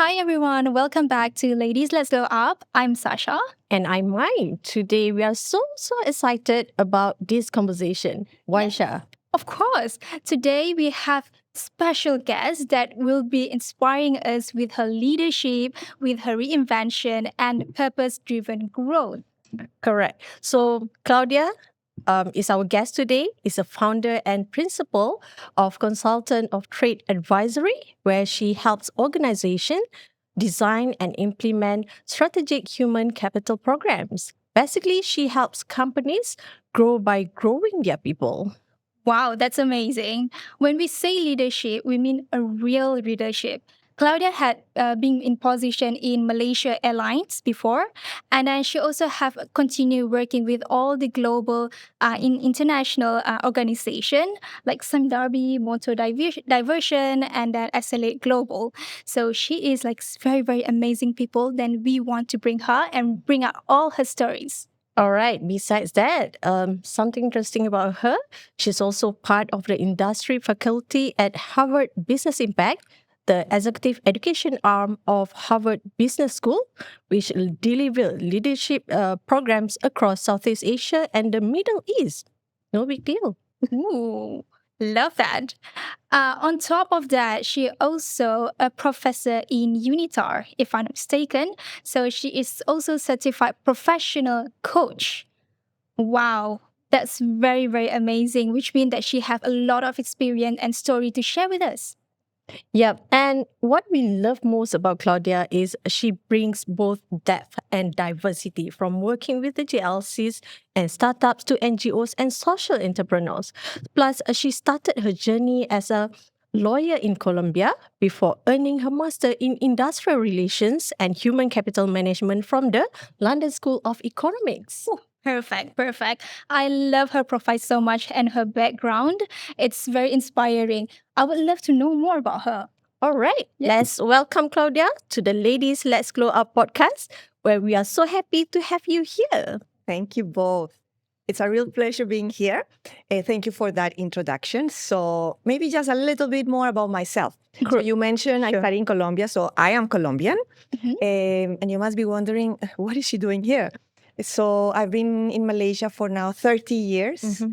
Hi everyone, welcome back to Ladies Let's Go Up. I'm Sasha. And I'm Mai. Today we are so excited about this conversation. Why, Sha? Of course, today we have special guest that will be inspiring us with her leadership, with her reinvention and purpose-driven growth. Correct. So Claudia is our guest today. Is a founder and principal of Consultant of Trade Advisory, where she helps organizations design and implement strategic human capital programs. Basically, she helps companies grow by growing their people. Wow, that's amazing. When we say leadership, we mean a real leadership. Claudia had been in position in Malaysia Airlines before, and then she also have continued working with all the global in international organization like Sundarbi, Diversion, and then Accelerate Global. So she is like very amazing people. Then we want to bring her and bring out all her stories. All right. Besides that, something interesting about her, she's also part of the industry faculty at Harvard Business Impact, the executive education arm of Harvard Business School, which deliver leadership programs across Southeast Asia and the Middle East. No big deal. Ooh, love that. On top of that, she also a professor in Unitar, if I'm not mistaken. So she is also certified professional coach. Wow, that's very amazing, which means that she have a lot of experience and story to share with us. Yep. And what we love most about Claudia is she brings both depth and diversity from working with the GLCs and startups to NGOs and social entrepreneurs. Plus, she started her journey as a lawyer in Colombia before earning her master in industrial relations and human capital management from the London School of Economics. Ooh, perfect. I love her profile so much and her background. It's very inspiring. I would love to know more about her. All right, let's welcome Claudia to the Ladies Let's Glow Up podcast, where we are so happy to have you here. Thank you both. It's a real pleasure being here. Thank you for that introduction. So maybe just a little bit more about myself. So you mentioned I studied in Colombia, so I am Colombian. And you must be wondering, what is she doing here? So I've been in Malaysia for now 30 years.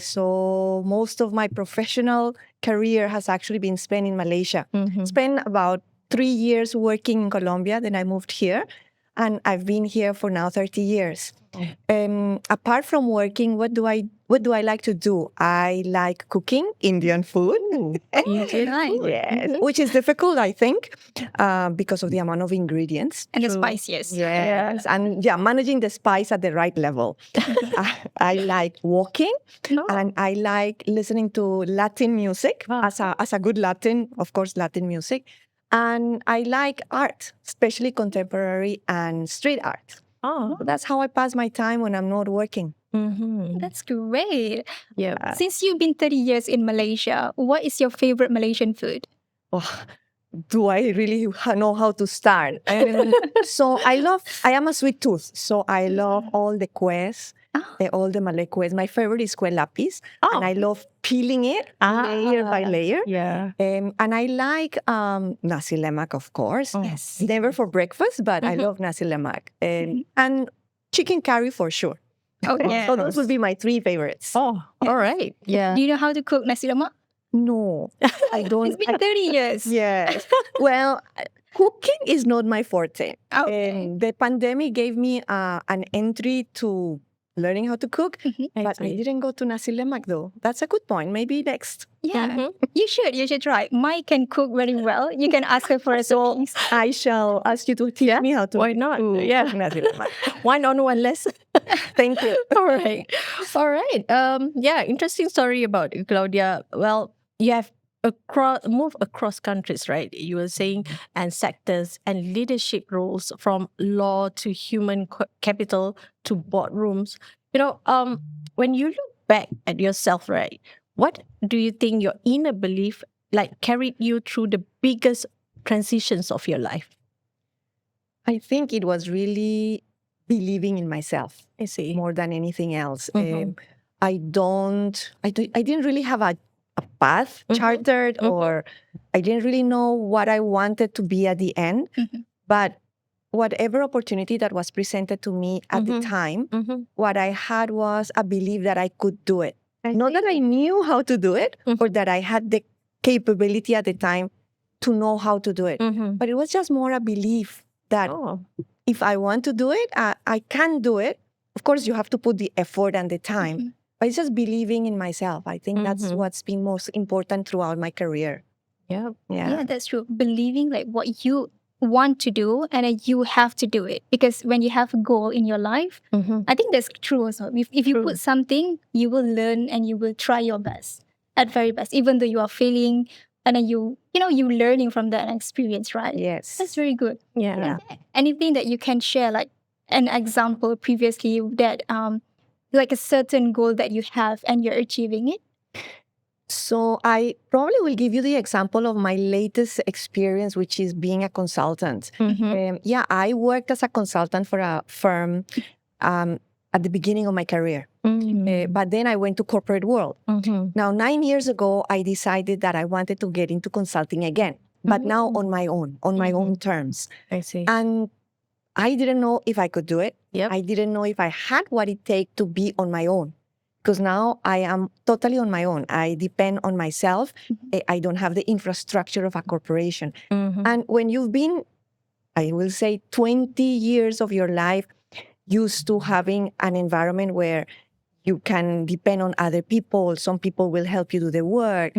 So most of my professional career has actually been spent in Malaysia. Spent about 3 years working in Colombia, then I moved here. And I've been here for now 30 years. Apart from working, what do I like to do? I like cooking Indian food. Yes, which is difficult, I think, because of the amount of ingredients. And the spice, yes. Yes, and managing the spice at the right level. I like walking, and I like listening to Latin music. As a good Latin, of course, Latin music. And I like art, especially contemporary and street art. So that's how I pass my time when I'm not working. That's great. Yeah. Since you've been 30 years in Malaysia, what is your favorite Malaysian food? Oh, do I really know how to start? So I am a sweet tooth. So I love all the quests, all the Malay quests. My favorite is kue lapis. And I love peeling it layer by layer. Yeah. And I like nasi lemak, of course. Yes. Never for breakfast, but I love nasi lemak. And chicken curry for sure. Oh, yeah. So those would be my 3 favorites. Oh, all right. Yeah. Do you know how to cook nasi lemak? No, I don't. It's been 30 years. Yes. Well, cooking is not my forte. Okay. The pandemic gave me an entry to learning how to cook, but I didn't go to nasi lemak though. That's a good point. Maybe next. Yeah, you should try. Mai can cook very well. You can ask her for a So I shall ask you to teach me how to. Why not? cook nasi lemak. One-on-one lesson. Thank you. All right. Yeah, interesting story about Claudia. Well, you have moved across countries, right? You were saying, and sectors and leadership roles from law to human capital to boardrooms. When you look back at yourself, right? What do you think your inner belief carried you through the biggest transitions of your life? I think it was really believing in myself. I see. More than anything else. I didn't really have a a path Mhm. chartered, Mhm. or I didn't really know what I wanted to be at the end. Mhm. But whatever opportunity that was presented to me at the Mhm. time, Mhm. what I had was a belief that I could do it. I Not that I see. knew how to do it or Mhm. that I had the capability at the time to know how to do it, Mhm. but it was just more a belief that Oh. if I want to do it, I can do it. Of course, you have to put the effort and the time, Mhm. but it's just believing in myself. I think that's Mhm. what's been most important throughout my career. Yeah. Yeah. Yeah, that's true. Believing like what you want to do and then you have to do it. Because when you have a goal in your life, Mhm. I think that's true also. If you True. put something, you will learn and you will try your best at very best, even though you are failing and then you learning from that experience, right? Yes. That's very good. Yeah. Yeah. Anything that you can share, like an example previously that like a certain goal that you have and you're achieving it? So I probably will give you the example of my latest experience, which is being a consultant. Mhm. Yeah, I worked as a consultant for a firm um, at the beginning of my career, but then I went to corporate world. Mhm. Now, 9 years ago, I decided that I wanted to get into consulting again, but now on my own, on my own terms. I see. And I didn't know if I could do it. Yep. I didn't know if I had what it takes to be on my own. Because now I am totally on my own. I depend on myself. I don't have the infrastructure of a corporation. Mhm. And when you've been, I will say, 20 years of your life used to having an environment where you can depend on other people. Some people will help you do the work.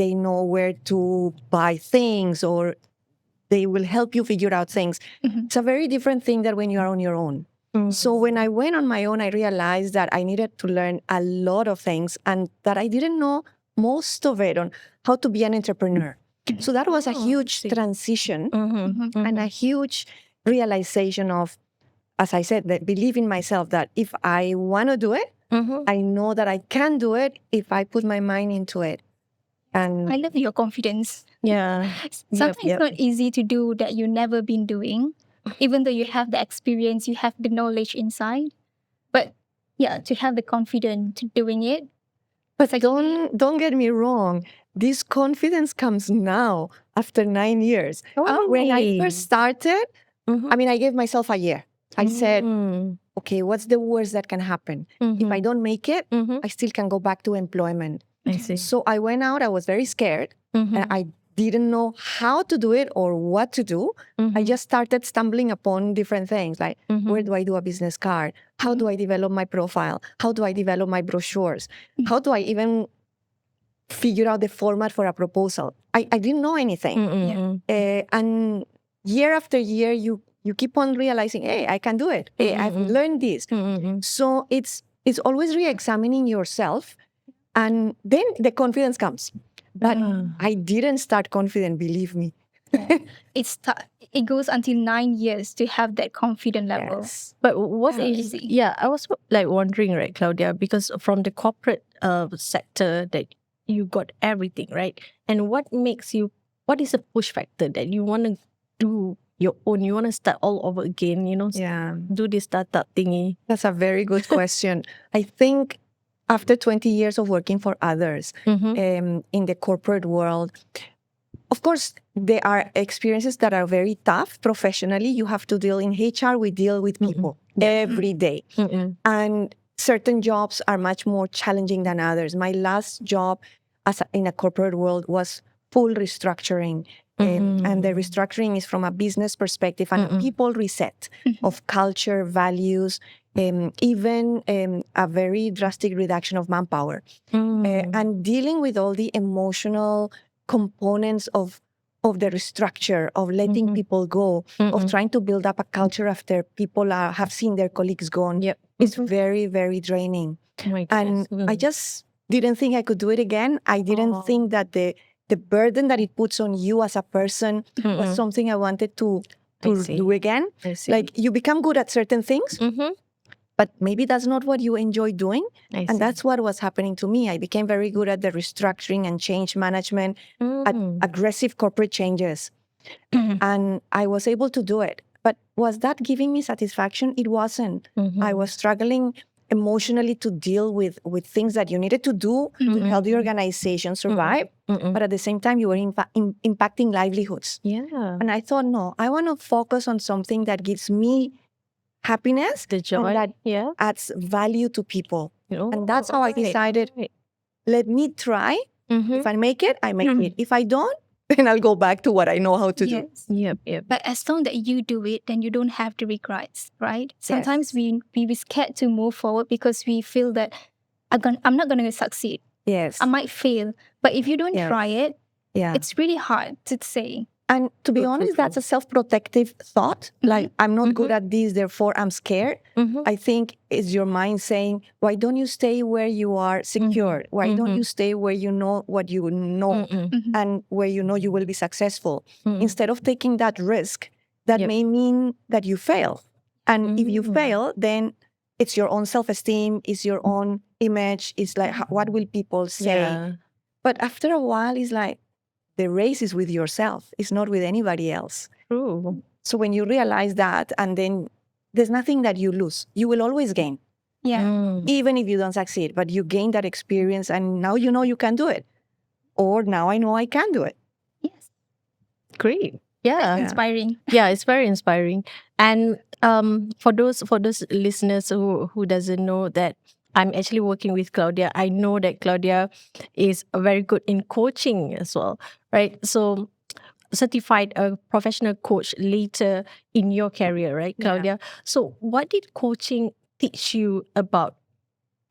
They know where to buy things or they will help you figure out things. Mhm. It's a very different thing than when you are on your own. So when I went on my own, I realized that I needed to learn a lot of things and that I didn't know most of it on how to be an entrepreneur. So that was a Oh, huge see. transition Mhm. and a huge realization of, as I said, that believe in myself that if I want to do it, Mhm. I know that I can do it if I put my mind into it. And I love your confidence. Yeah. Sometimes yep. it's not easy to do that you never been doing, even though you have the experience, you have the knowledge inside. But yeah, to have the confidence to doing it. but don't get me wrong. This confidence comes now after 9 years. Oh, When I really? first started, Mhm. I mean, I gave myself a year. I said, Mm. okay, what's the worst that can happen? If I Mhm. don't make it, Mhm. I still can go back to employment. I see. So I went out. I was very scared. And Mhm. I didn't know how to do it or what to do. I Mhm. just started stumbling upon different things like where Mhm. do I do a business card? How do I develop my profile? How do I develop my brochures? How do I even figure out the format for a proposal? I didn't know anything. Mm-mm. And year after year, you keep on realizing, hey, I can do it. Hey, I've learned this. Mm-mm. So it's always re-examining yourself, and then the confidence comes. But I didn't start confident, believe me. It goes until 9 years to have that confident level. Yes. But what It's not is easy. yeah, I was like wondering, right, Claudia, because from the corporate sector that you got everything, right? And what is a push factor that you want to do your own, you want to start all over again, Yeah, do this startup thingy? that's a very good question. I think after 20 years of working for others in the corporate world, of course, there are experiences that are very tough professionally. You have to deal in HR, we deal with people every day. And certain jobs are much more challenging than others. My last job in a corporate world was full restructuring. And the restructuring is from a business perspective and a people reset of culture, values, even a very drastic reduction of manpower. And dealing with all the emotional components of the restructure, of letting people go, of trying to build up a culture after people have seen their colleagues gone. Yep. It's very, very draining. Oh my And goodness. I just didn't think I could do it again. I didn't think that the burden that it puts on you as a person was something I wanted to I see. do again. I see. Like you become good at certain things, Mm-hmm. but maybe that's not what you enjoy doing. I see. And that's what was happening to me. I became very good at the restructuring and change management, at aggressive corporate changes. And I was able to do it. But was that giving me satisfaction? It wasn't. I was struggling emotionally to deal with things that you needed to do to help the organization survive. But at the same time, you were impacting livelihoods. Yeah. And I thought, no, I want to focus on something that gives me happiness The joy. and that Yeah. adds value to people. Oh, And that's how I right, decided, right. let me try. Mhm. If I make it, I make it. If I don't, then I'll go back to what I know how to do. Yes. Yep, yep. But as long that you do it, then you don't have the regrets, right? Sometimes we be scared to move forward because we feel that I'm not gonna succeed. Yes. I might fail. But if you don't Yeah. try it, Yeah. it's really hard to say. And to be True, true, honest, true. that's a self-protective thought. Like, I'm not good at this, therefore I'm scared. Mhm. I think it's your mind saying, why don't you stay where you are secure? Why don't you stay where you know what you know and where you know you will be successful? Instead of taking that risk, that Yep. may mean that you fail. And if you fail, then it's your own self-esteem, it's your own image. It's like, what will people say? Yeah. But after a while, it's like, the race is with yourself. It's not with anybody else. True. So when you realize that, and then there's nothing that you lose, you will always gain, Yeah. even if you don't succeed. But you gain that experience, and now you know you can do it. Or now I know I can do it. Yes. Great. Yeah. Inspiring. Yeah, it's very inspiring. And for those listeners who doesn't know that I'm actually working with Claudia, I know that Claudia is very good in coaching as well, right? So certified a professional coach later in your career, right, Yeah. Claudia? So what did coaching teach you about,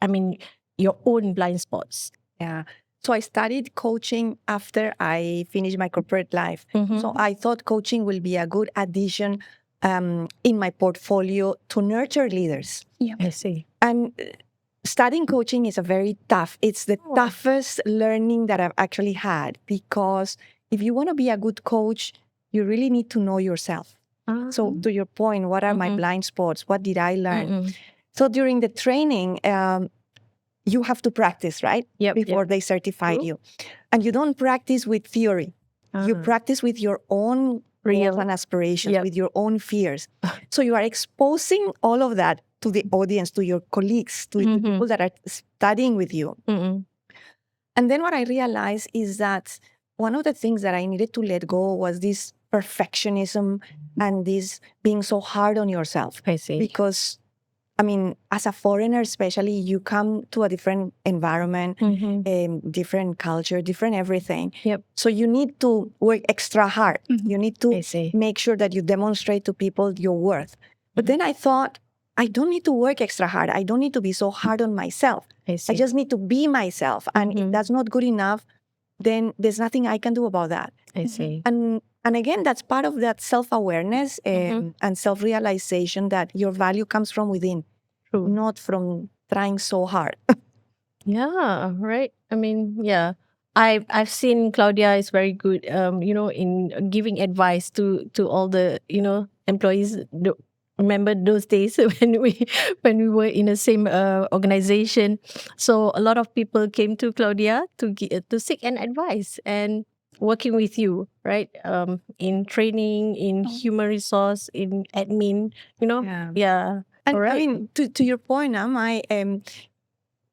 I mean, your own blind spots? Yeah. So I studied coaching after I finished my corporate life. So I thought coaching will be a good addition in my portfolio to nurture leaders. I see. And studying coaching is it's the toughest learning that I've actually had, because if you want to be a good coach, you really need to know yourself. So to your point, what are my blind spots? What did I learn? So during the training, you have to practice, right? Before they certify you. And you don't practice with theory. You practice with your own goals and aspirations, with your own fears. So you are exposing all of that to the audience, to your colleagues, to the people that are studying with you. And then what I realized is that one of the things that I needed to let go was this perfectionism and this being so hard on yourself. I see. Because, I mean, as a foreigner, especially, you come to a different environment, different culture, different everything. So you need to work extra hard. You need to make sure that you demonstrate to people your worth. But then I thought, I don't need to work extra hard. I don't need to be so hard on myself. I just need to be myself. And if that's not good enough, then there's nothing I can do about that. I see. And again, that's part of that self-awareness and self-realization that your value comes from within, not from trying so hard. Yeah, right. I mean, yeah. I've seen Claudia is very good in giving advice to all the, employees. Remember those days when we were in the same organization. So a lot of people came to Claudia to seek an advice and working with you, right? In training, in human resource, in admin, Yeah. And Alright. I mean, to your point,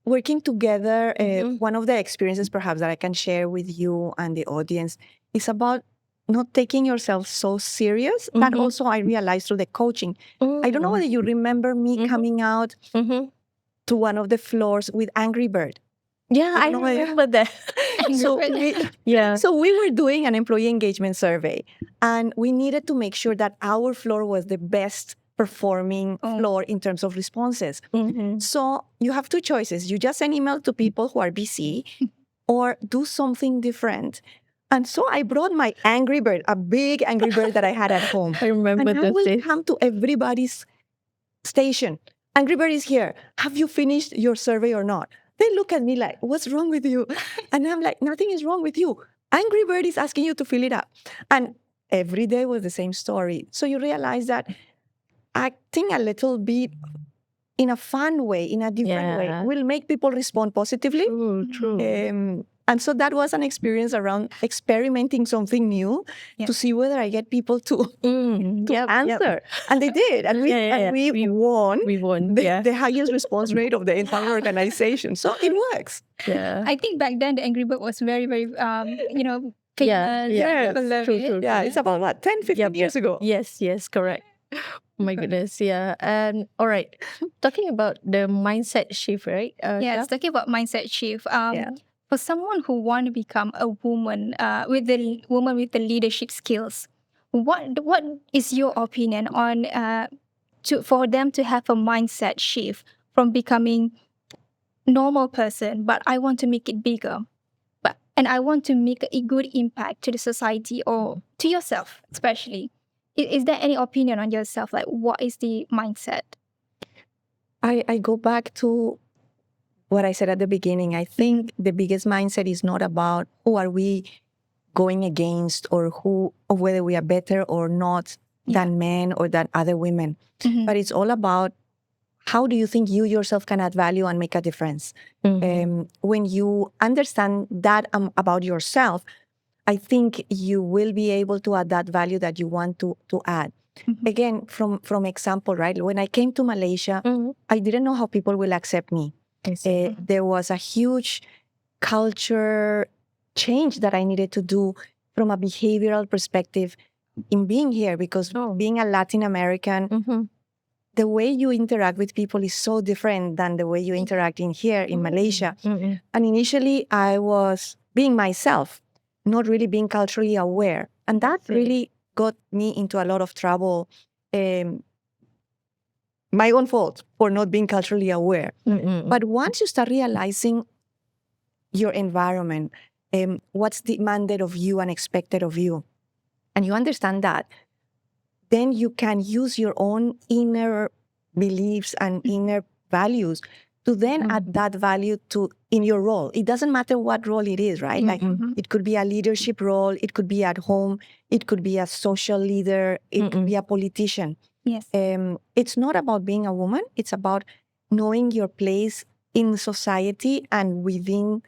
working together, one of the experiences perhaps that I can share with you and the audience is about not taking yourself so serious. That also I realized through the coaching. I don't know whether you remember me coming out to one of the floors with Angry Bird. Yeah, I don't know whether- remember that. So Yeah. So we were doing an employee engagement survey, and we needed to make sure that our floor was the best performing floor in terms of responses. So you have two choices. You just send email to people who are busy or do something different. And so I brought my Angry Bird, a big Angry Bird that I had at home. I remember And I those will days. come to everybody's station. Angry Bird is here. Have you finished your survey or not? They look at me like, what's wrong with you? And I'm like, nothing is wrong with you. Angry Bird is asking you to fill it up. And every day was the same story. So you realize that acting a little bit in a fun way, in a different way, will make people respond positively. True. And so that was an experience around experimenting something new Yep. to see whether I get people to Yep. answer. And they did. And we, Yeah. we won We won. the highest response rate of the entire organization. So it works. Yeah. I think back then the Angry Bird was very, very, famous. Yeah. People love True, it. true. Yeah, it's about what, 10, 15 years ago. Yes, correct. Oh my goodness, yeah. And all right, talking about the mindset shift, right? Yes, Shah? talking about mindset shift. Yeah. For someone who want to become a woman, with the leadership skills, what is your opinion on for them to have a mindset shift from becoming normal person, but I want to make it bigger, and I want to make a good impact to the society or to yourself, especially. Is there any opinion on yourself? Like, what is the mindset? I go back to what I said at the beginning. I think the biggest mindset is not about who are we going against or whether we are better or not than men or than other women. Mhm. But it's all about how do you think you yourself can add value and make a difference. When you understand that about yourself, I think you will be able to add that value that you want to add. Mhm. Again, from example, right? When I came to Malaysia, I didn't know how people will accept me. I see. There was a huge culture change that I needed to do from a behavioral perspective in being here, because being a Latin American, the way you interact with people is so different than the way you interact in here in Malaysia. And initially, I was being myself, not really being culturally aware. And that really got me into a lot of trouble. My own fault for not being culturally aware. But once you start realizing your environment, what's demanded of you and expected of you, and you understand that, then you can use your own inner beliefs and inner values to then add that value to in your role. It doesn't matter what role it is, right? Like it could be a leadership role, it could be at home, it could be a social leader, it could be a politician. Yes. It's not about being a woman, it's about knowing your place in society and within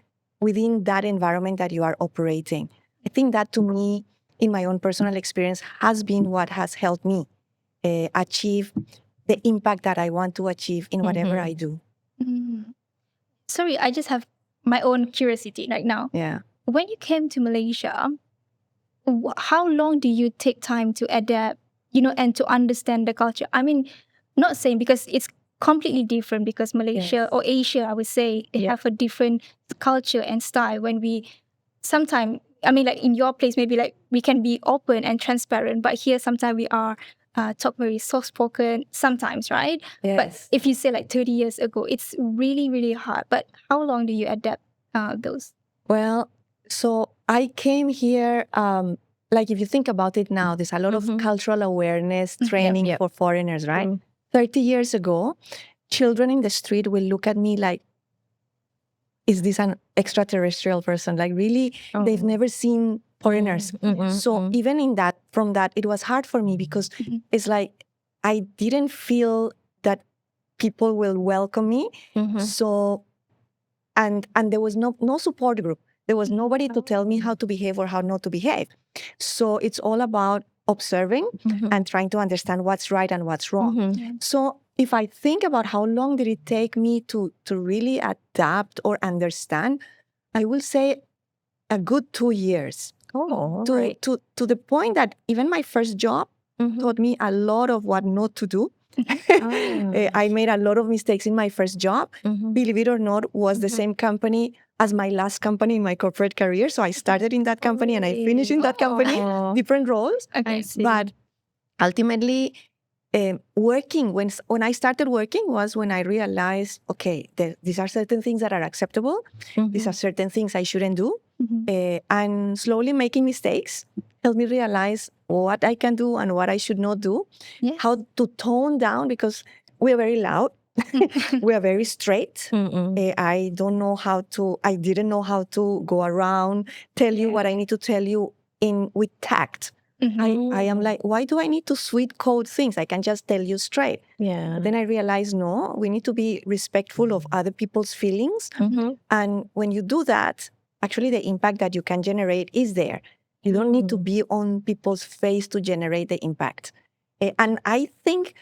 that environment that you are operating. I think that, to me, in my own personal experience, has been what has helped me achieve the impact that I want to achieve in whatever I do. Sorry, I just have my own curiosity right now. Yeah. When you came to Malaysia, how long do you take time to adapt, and to understand the culture? I mean, not saying because it's completely different, because Malaysia or Asia, I would say, they have a different culture and style. When we sometimes, I mean, like in your place, maybe like we can be open and transparent, but here sometimes we are talk very soft spoken sometimes, right? Yes. But if you say like 30 years ago, it's really, really hard. But how long do you adapt those? Well, so I came here, like if you think about it now, there's a lot of cultural awareness training for foreigners, right? 30 years ago, children in the street will look at me like, is this an extraterrestrial person? Like, really, they've never seen foreigners. So even from that, it was hard for me, because it's like, I didn't feel that people will welcome me. So, and there was no support group. There was nobody to tell me how to behave or how not to behave. So it's all about observing and trying to understand what's right and what's wrong. So if I think about how long did it take me to really adapt or understand, I will say a good 2 years. To the point that even my first job taught me a lot of what not to do. I made a lot of mistakes in my first job. Believe it or not, was the same company as my last company in my corporate career. So I started in that company and I finished in that company, different roles. Okay. But ultimately, working, when I started working, was when I realized, okay, these are certain things that are acceptable. These are certain things I shouldn't do. And slowly making mistakes helped me realize what I can do and what I should not do. Yes. How to tone down, because we are very loud. We are very straight. I didn't know how to go around, tell you what I need to tell you with tact. I am like, why do I need to sweet code things? I can just tell you straight. Yeah. Then I realized, no, we need to be respectful of other people's feelings. And when you do that, actually the impact that you can generate is there. You don't need to be on people's face to generate the impact. And I think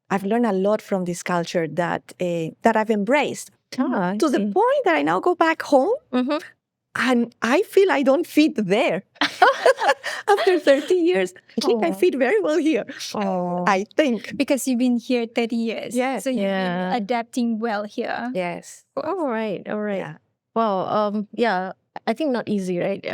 I've learned a lot from this culture that I've embraced I to the see. point that I now go back home Mhm. and I feel I don't fit there. After 30 years, I think I Oh. fit very well here. Oh. I think. Because you've been here 30 years. Yes. So you've Yeah. been adapting well here. Yes. All right. Yeah. Wow. Yeah. I think not easy, right?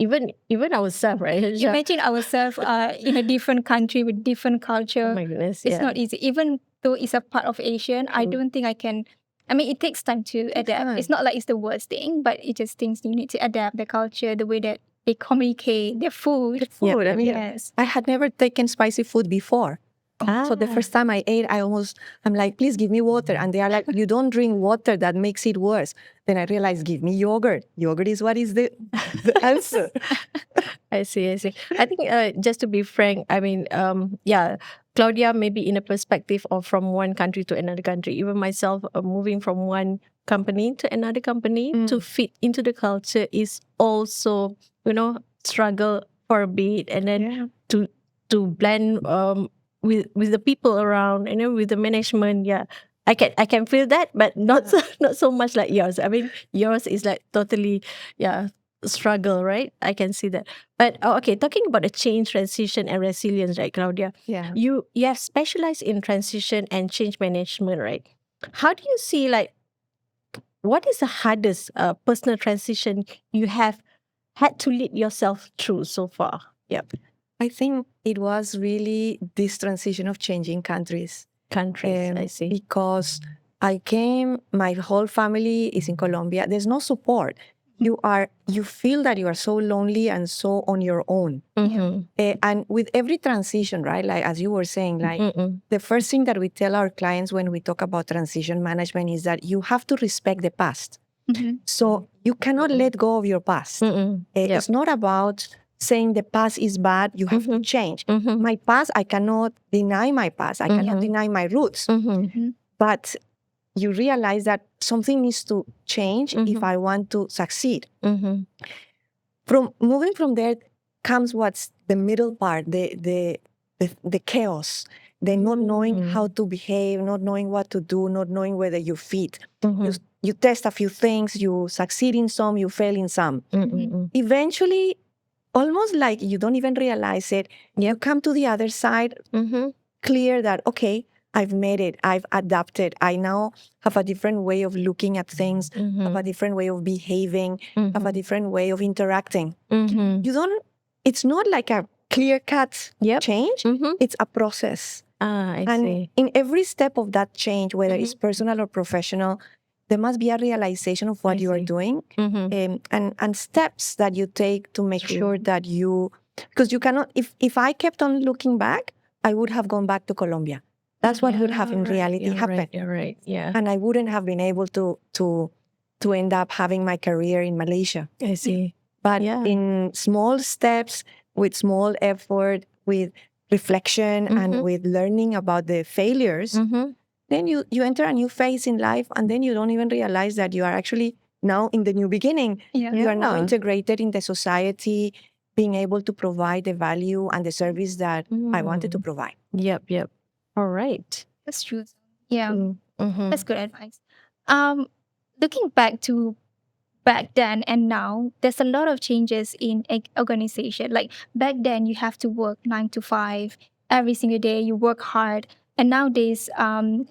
Even ourselves, right? Imagine ourselves in a different country with different culture. Oh my goodness. It's Yeah. not easy. Even though it's a part of Asian, I don't think I can. I mean, it takes time to adapt. time. It's not like it's the worst thing, but it just things you need to adapt the culture, the way that they communicate, their food. Food. I mean, Yes. I had never taken spicy food before. So the first time I ate, I'm like, please give me water. And they are like, you don't drink water, that makes it worse. Then I realized, give me yogurt. Yogurt is what is the answer. I see. I think just to be frank, I mean, yeah, Claudia, maybe in a perspective of from one country to another country, even myself moving from one company to another company to fit into the culture is also, struggle for a bit, and then to blend with the people around, with the management. Yeah. I can feel that, but not so much like yours. I mean, yours is like totally, struggle, right? I can see that. But okay, talking about the change, transition, and resilience, right, Claudia? Yeah. You have specialized in transition and change management, right? How do you see, like, what is the hardest personal transition you have had to lead yourself through so far? Yep. I think it was really this transition of changing countries. Countries, I see. Because I came, my whole family is in Colombia. There's no support. You feel that you are so lonely and so on your own. And with every transition, right? Like as you were saying, like the first thing that we tell our clients when we talk about transition management is that you have to respect the past. So you cannot let go of your past. It's not about saying the past is bad, you have to change. My past, I cannot deny my past. I cannot deny my roots. But you realize that something needs to change if I want to succeed. From moving from there comes what's the middle part, the chaos, the not knowing how to behave, not knowing what to do, not knowing whether you fit. You test a few things, you succeed in some, you fail in some. Eventually, almost like you don't even realize it, you come to the other side, clear that, okay, I've made it, I've adapted, I now have a different way of looking at things, have a different way of behaving, have a different way of interacting. It's not like a clear-cut change, it's a process. I see. In every step of that change, whether it's personal or professional, there must be a realization of what you are doing and steps that you take to make sure that because you cannot, if I kept on looking back, I would have gone back to Colombia. That's what would have in reality happened. You're right. Yeah. And I wouldn't have been able to end up having my career in Malaysia. I see. But in small steps, with small effort, with reflection and with learning about the failures, then you enter a new phase in life, and then you don't even realize that you are actually now in the new beginning. You are now integrated in the society, being able to provide the value and the service that I wanted to provide. Yep. All right. That's true. Yeah. That's good advice. Looking back to back then and now, there's a lot of changes in organization. Like back then, you have to work 9 to 5 every single day. You work hard. And nowadays,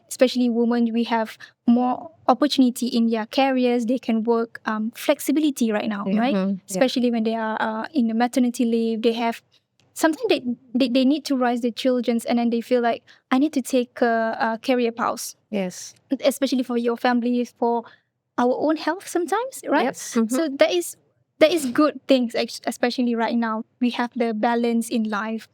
especially women, we have more opportunity in their careers. They can work flexibility right now, right? Especially when they are in the maternity leave. They have sometimes they need to raise their children, and then they feel like I need to take a career pause. Yes. Especially for your family, for our own health sometimes, right? Yes. So that is good things, especially right now. We have the balance in life.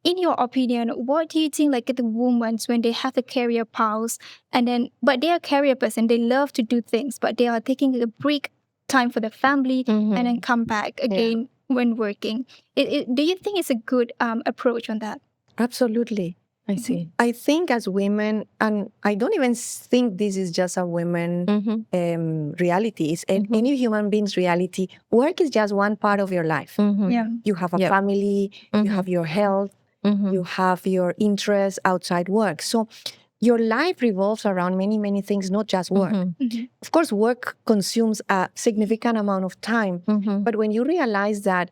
In your opinion, what do you think, like the women when they have the career pause but they are career person, they love to do things, but they are taking a break time for the family and then come back again when working. Do you think it's a good approach on that? Absolutely. I see. I think as women, and I don't even think this is just a women reality, it's any human being's reality. Work is just one part of your life. Yeah. You have a Yep. family, you have your health, you have your interests outside work. So your life revolves around many, many things, not just work. Of course, work consumes a significant amount of time. But when you realize that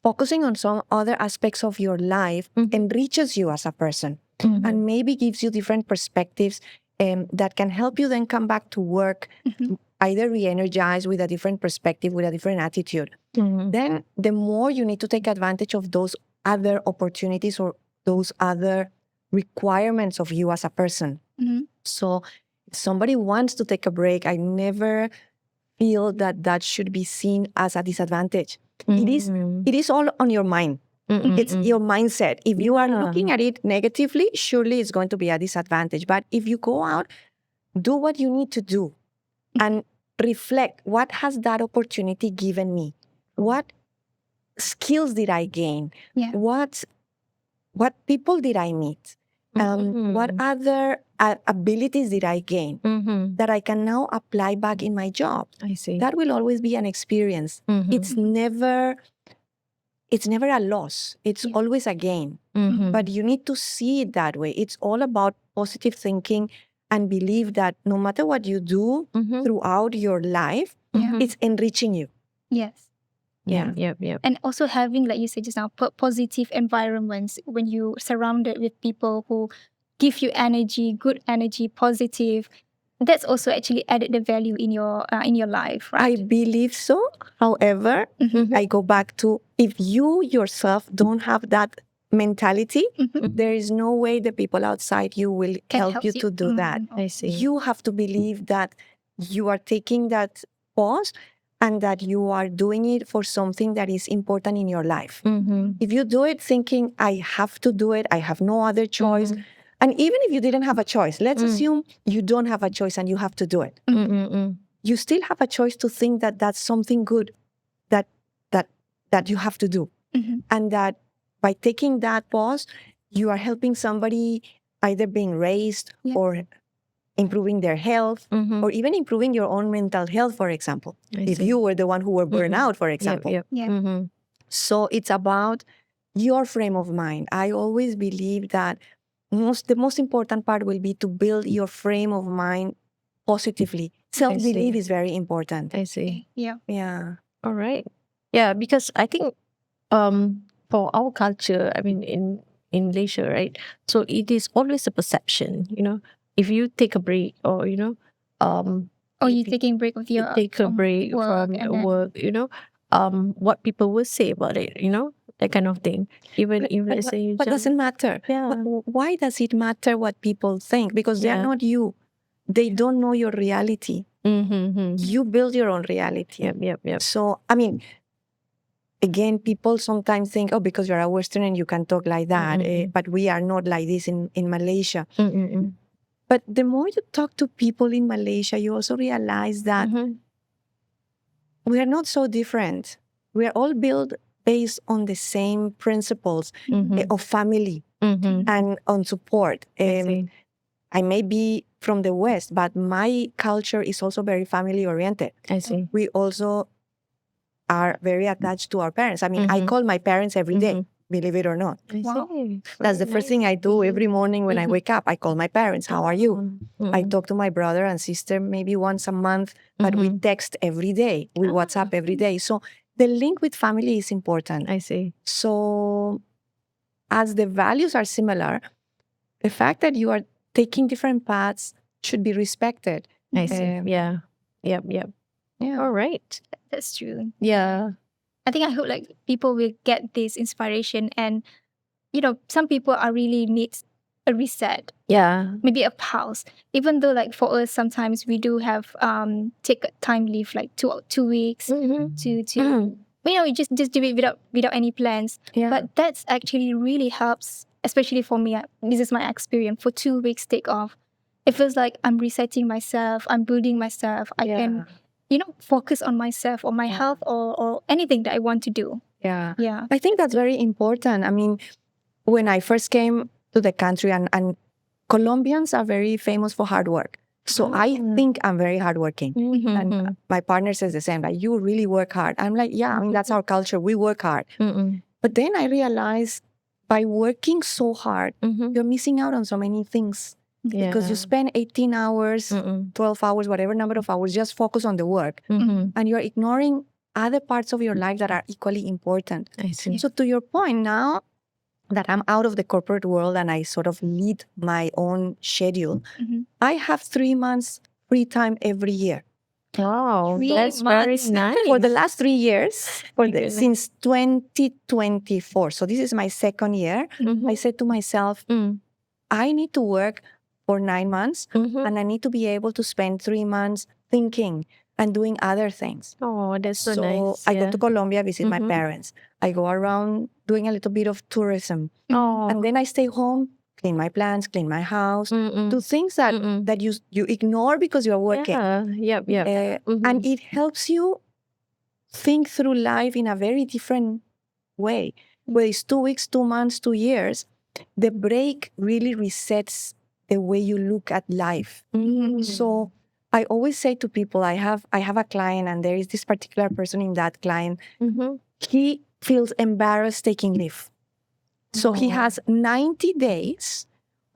focusing on some other aspects of your life enriches you as a person and maybe gives you different perspectives that can help you then come back to work either re-energized with a different perspective, with a different attitude. Then the more you need to take advantage of those other opportunities or those other requirements of you as a person. So if somebody wants to take a break, I never feel that that should be seen as a disadvantage. It is all on your mind. It's your mindset. If you are looking at it negatively, surely it's going to be a disadvantage. But if you go out, do what you need to do and reflect, what has that opportunity given me? What skills did I gain? Yeah. What people did I meet? What other abilities did I gain that I can now apply back in my job? I see. That will always be an experience. It's never a loss. It's always a gain. But you need to see it that way. It's all about positive thinking and believe that no matter what you do throughout your life, it's enriching you. Yes. Yep. And also having, like you said just now, positive environments when you surrounded with people who give you energy, good energy, positive. That's also actually added the value in your life, I right? believe so. However, I go back to, if you yourself don't have that mentality, there is no way the people outside you will help you to do that. I see. You have to believe that you are taking that pause and that you are doing it for something that is important in your life. If you do it thinking, I have to do it, I have no other choice. And even if you didn't have a choice, let's assume you don't have a choice and you have to do it. You still have a choice to think that that's something good that you have to do. And that by taking that pause, you are helping somebody either being raised or improving their health or even improving your own mental health, for example. If you were the one who were burned out, for example. So it's about your frame of mind. I always believe that the most important part will be to build your frame of mind positively. Self-belief is very important. I see. Yeah. All right. Yeah, because I think for our culture, I mean in Malaysia, right? So it is always a perception, if you take a break or Or you taking break of your take a break work from and then- work, what people will say about it, that kind of thing. Even if let's say you But jump- doesn't matter. Yeah. Why does it matter what people think? Because they are Yeah. not you. They don't know your reality. You build your own reality. Yep. So, I mean, again, people sometimes think, oh, because you're a Westerner, you can talk like that. But we are not like this in Malaysia. But the more you talk to people in Malaysia, you also realize that we are not so different. We are all built based on the same principles of family and on support. I may be from the West, but my culture is also very family oriented. I see. We also are very attached to our parents. I mean, I call my parents every day, believe it or not. Wow. That's the first thing I do every morning when I wake up. I call my parents, how are you? I talk to my brother and sister maybe once a month, but we text every day. We WhatsApp every day. So the link with family is important. I see. So as the values are similar, the fact that you are taking different paths should be respected. I see. Yep. Yeah. All right. That's true. Yeah. I think I hope like people will get this inspiration, and some people are really needs a reset, Yeah. maybe a pause. Even though like for us sometimes we do have take a time leave like 2 weeks to you just do it without any plans. Yeah. But that's actually really helps, especially for me. This is my experience. For 2 weeks take off, it feels like I'm resetting myself, I'm building myself. I can focus on myself or my health or anything that I want to do. Yeah. Yeah. I think that's very important. I mean, when I first came to the country, and Colombians are very famous for hard work. So I think I'm very hardworking. And my partner says the same, like, you really work hard. I'm like, yeah, I mean, that's our culture. We work hard. But then I realized by working so hard, you're missing out on so many things. Because you spend 18 hours, 12 hours, whatever number of hours, just focus on the work. And you're ignoring other parts of your life that are equally important. I see. So to your point, now that I'm out of the corporate world and I sort of lead my own schedule, I have 3 months free time every year. Wow, 3 that's very months. nice. For the last 3 years, since 2024, so this is my second year, I said to myself, I need to work for 9 months and I need to be able to spend 3 months thinking and doing other things. Oh, that's so, So nice. I go to Colombia, visit my parents. I go around doing a little bit of tourism. Oh, And then I stay home, clean my plants, clean my house, do things that you ignore because you're working. Yep. And it helps you think through life in a very different way. Whether it's 2 weeks, 2 months, 2 years, the break really resets the way you look at life. So I always say to people, I have a client, and there is this particular person in that client. He feels embarrassed taking leave. So he has 90 days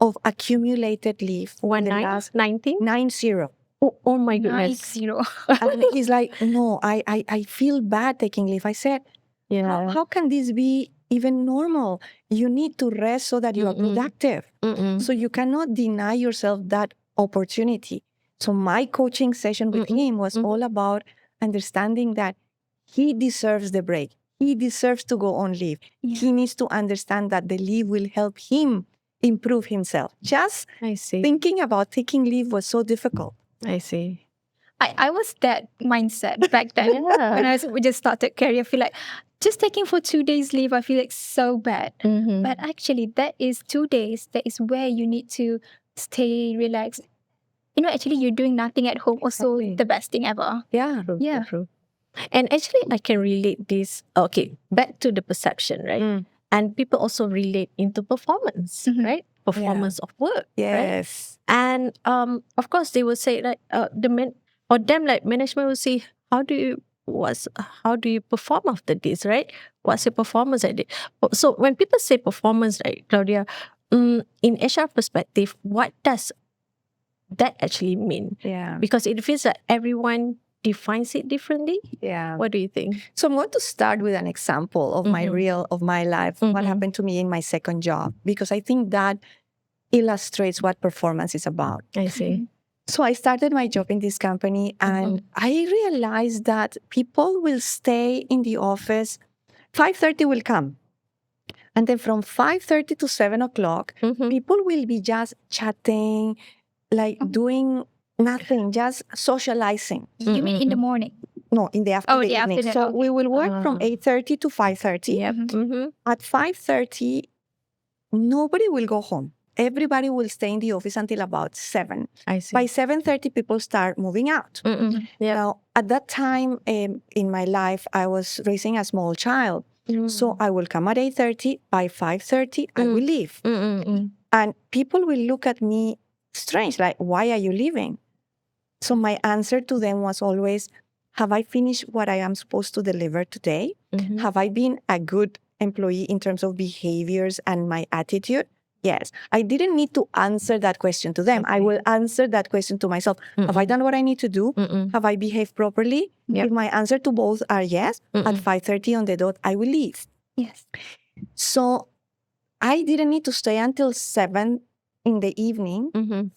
of accumulated leave. One in the nine? last 90? 90. Oh my goodness. 90. And he's like, no, I feel bad taking leave. I said, Yeah. how can this be even normal? You need to rest so that you are productive. So you cannot deny yourself that opportunity. So my coaching session with him was all about understanding that he deserves the break. He deserves to go on leave. He needs to understand that the leave will help him improve himself. Just I see. thinking about taking leave was so difficult. I see. I was that mindset back then. When we just started career, I feel like just taking for 2 days leave, I feel like so bad. But actually, that is 2 days. That is where you need to stay relaxed. Actually, you're doing nothing at home. Also, Exactly. the best thing ever. Yeah. True. And actually, I can relate this. Okay, back to the perception, right? And people also relate into performance, right? Performance of work. Right? Yes. And of course, they will say like for them, like management will say, how do you perform after this, right? What's your performance at it? So when people say performance, right, Claudia, in HR perspective, what does that actually mean? Yeah. Because it feels that everyone defines it differently. Yeah. What do you think? So I'm going to start with an example of my life, what happened to me in my second job, because I think that illustrates what performance is about. I see. So I started my job in this company, and I realized that people will stay in the office. 5:30 will come. And then from 5:30 to 7 o'clock, people will be just chatting, like doing nothing, just socializing. You mean in the morning? No, in the the evening. afternoon, So okay. we will work from 8:30 to 5:30. At 5:30, nobody will go home. Everybody will stay in the office until about 7. I see. By 7:30, people start moving out. Now, at that time in my life, I was raising a small child. So I will come at 8:30. By 5:30, I will leave. And people will look at me strange, like, why are you leaving? So my answer to them was always, have I finished what I am supposed to deliver today? Have I been a good employee in terms of behaviors and my attitude? Yes. I didn't need to answer that question to them. I will answer that question to myself. Have I done what I need to do? Have I behaved properly? If my answer to both are yes, at 5:30 on the dot, I will leave. Yes. So I didn't need to stay until 7 in the evening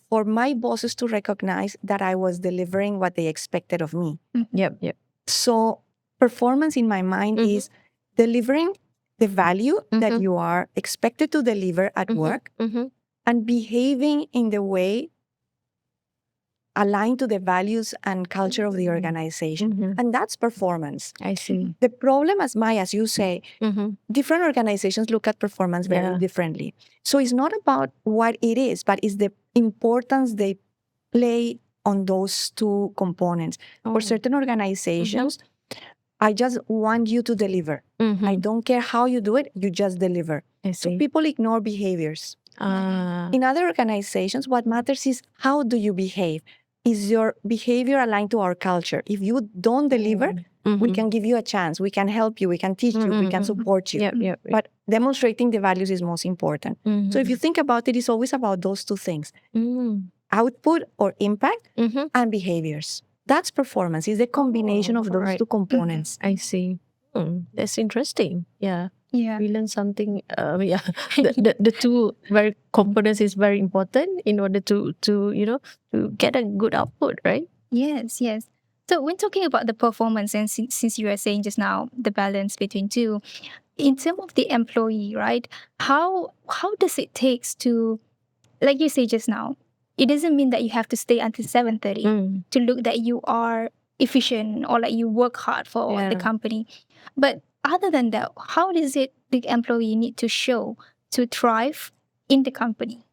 for my bosses to recognize that I was delivering what they expected of me. Yep. So performance in my mind is delivering the value that you are expected to deliver at work and behaving in the way aligned to the values and culture of the organization. And that's performance. I see. The problem, as you say, different organizations look at performance very differently. So it's not about what it is, but it's the importance they play on those two components. For certain organizations, I just want you to deliver. I don't care how you do it, you just deliver. I So see. people ignore behaviors. In other organizations, what matters is how do you behave? Is your behavior aligned to our culture? If you don't deliver, we can give you a chance. We can help you. We can teach you. We can support you. Yep. But demonstrating the values is most important. So if you think about it, it's always about those two things: output or impact and behaviors. That's performance. It's the combination of those two components. I see. That's interesting. Yeah. Yeah. We learn something. The two very components is very important in order to to get a good output, right? Yes, yes. So when talking about the performance, and since you were saying just now the balance between two, in terms of the employee, right? How does it takes to, like you say just now, it doesn't mean that you have to stay until 7:30 to look that you are efficient or like you work hard for the company. But other than that, how does it the employee need to show to thrive in the company?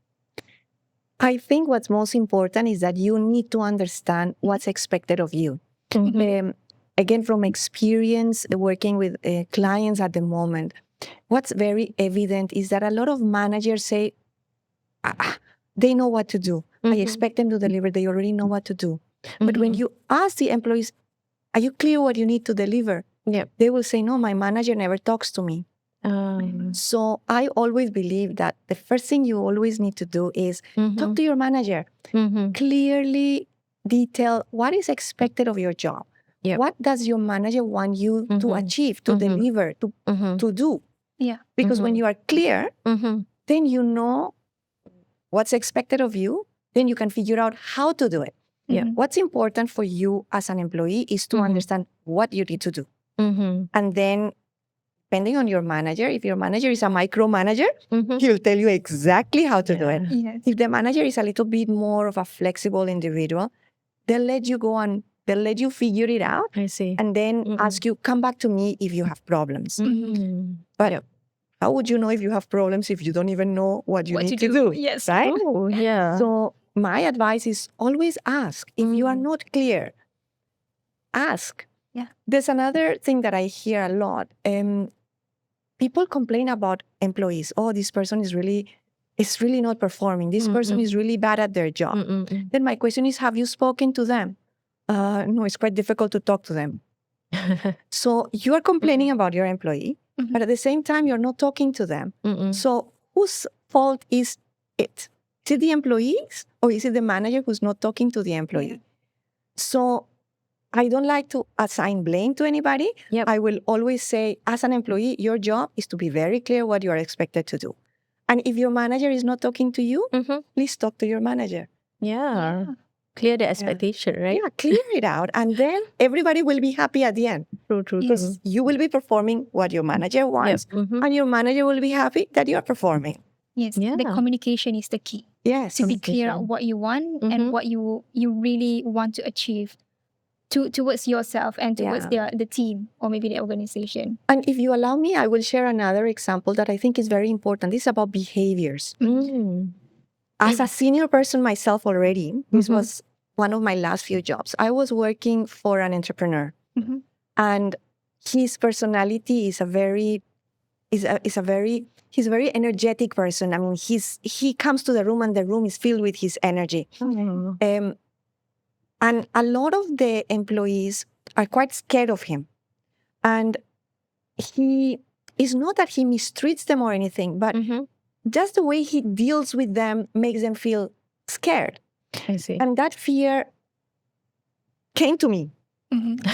I think what's most important is that you need to understand what's expected of you. Again, from experience working with clients at the moment, what's very evident is that a lot of managers say, they know what to do. I expect them to deliver. They already know what to do. But when you ask the employees, are you clear what you need to deliver? They will say, no, my manager never talks to me. So I always believe that the first thing you always need to do is talk to your manager. Clearly detail what is expected of your job. What does your manager want you to achieve, to deliver, to do? Yeah. Because when you are clear, then you know what's expected of you, then you can figure out how to do it. What's important for you as an employee is to understand what you need to do. And then, depending on your manager, if your manager is a micromanager, he'll tell you exactly how to do it. Yes. If the manager is a little bit more of a flexible individual, they'll let you go and they'll let you figure it out. I see. And then ask you, come back to me if you have problems. But how would you know if you have problems if you don't even know what you need to do? Yes. Right? Oh, yeah. So my advice is always ask. If you are not clear, ask. Yeah. There's another thing that I hear a lot. People complain about employees. Oh, this person is really not performing. This person is really bad at their job. Then my question is, have you spoken to them? No, it's quite difficult to talk to them. So you are complaining about your employee, but at the same time, you're not talking to them. So whose fault is it? Is it the employees or is it the manager who's not talking to the employee? So I don't like to assign blame to anybody. I will always say, as an employee, your job is to be very clear what you are expected to do. And if your manager is not talking to you, please talk to your manager. Clear the expectation, right? Yeah, clear it out. And then everybody will be happy at the end. True. Because you will be performing what your manager wants. And your manager will be happy that you are performing. Yes. Yeah. The communication is the key. Yes. To be clear on what you want and what you really want to achieve towards yourself and towards the team or maybe the organization. And if you allow me, I will share another example that I think is very important. This is about behaviors. As a senior person myself already, this was one of my last few jobs. I was working for an entrepreneur, and his personality is he's a very energetic person. I mean, he comes to the room and the room is filled with his energy. And a lot of the employees are quite scared of him. And it's not that he mistreats them or anything, but just the way he deals with them makes them feel scared. I see. And that fear came to me.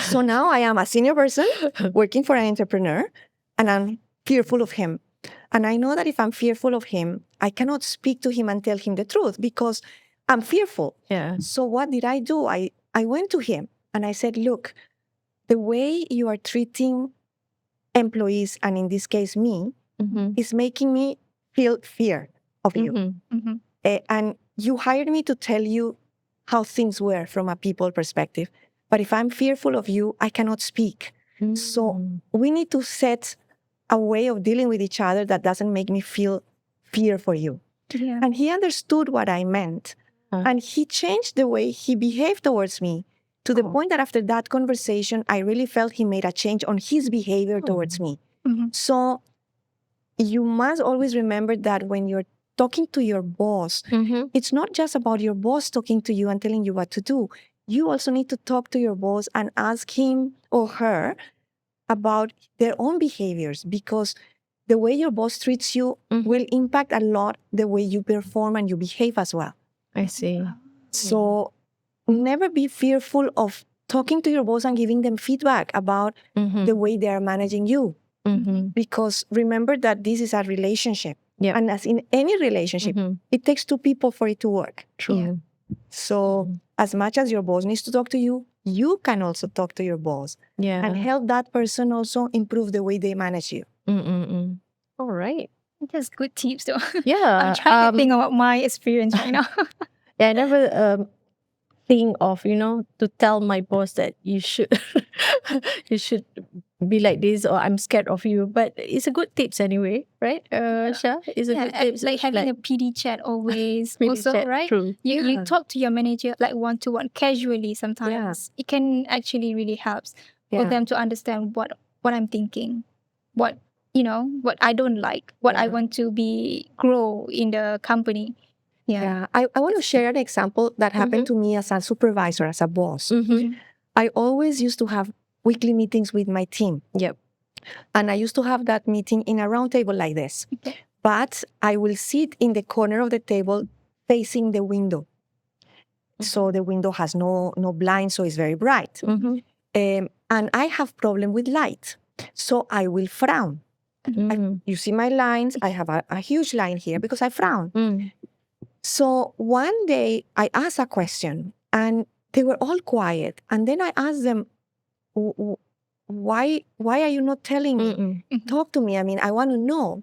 So now I am a senior person working for an entrepreneur, and I'm fearful of him. And I know that if I'm fearful of him, I cannot speak to him and tell him the truth because I'm fearful. So what did I do? I went to him and I said, look, the way you are treating employees, and in this case me, is making me feel fear of you. And you hired me to tell you how things were from a people perspective. But if I'm fearful of you, I cannot speak. So we need to set a way of dealing with each other that doesn't make me feel fear for you. And he understood what I meant. And he changed the way he behaved towards me to the point that after that conversation, I really felt he made a change on his behavior towards me. So you must always remember that when you're talking to your boss, it's not just about your boss talking to you and telling you what to do. You also need to talk to your boss and ask him or her about their own behaviors, because the way your boss treats you will impact a lot the way you perform and you behave as well. I see. So never be fearful of talking to your boss and giving them feedback about the way they are managing you. Because remember that this is a relationship. Yep. And as in any relationship, it takes two people for it to work. True. So as much as your boss needs to talk to you, you can also talk to your boss Yeah. and help that person also improve the way they manage you. All right. That's good tips though. Yeah. I'm trying to think about my experience right now. Yeah, I never think of, to tell my boss that you should you should be like this, or I'm scared of you. But it's a good tips anyway, right? Sha, it's a good tips. like having a PD chat always. PD also, chat, right? true. You talk to your manager like one to one casually sometimes. It can actually really helps for them to understand what I'm thinking, what what I don't like, what I want to be grow in the company. Yeah, I want to share an example that happened to me as a supervisor, as a boss. I always used to have weekly meetings with my team. Yep. And I used to have that meeting in a round table like this. Okay. But I will sit in the corner of the table facing the window. So the window has no blind, so it's very bright. And I have problem with light. So I will frown. You see my lines, I have a huge line here because I frown. So one day I asked a question and they were all quiet. And then I asked them, why are you not telling me? Talk to me. I mean, I want to know.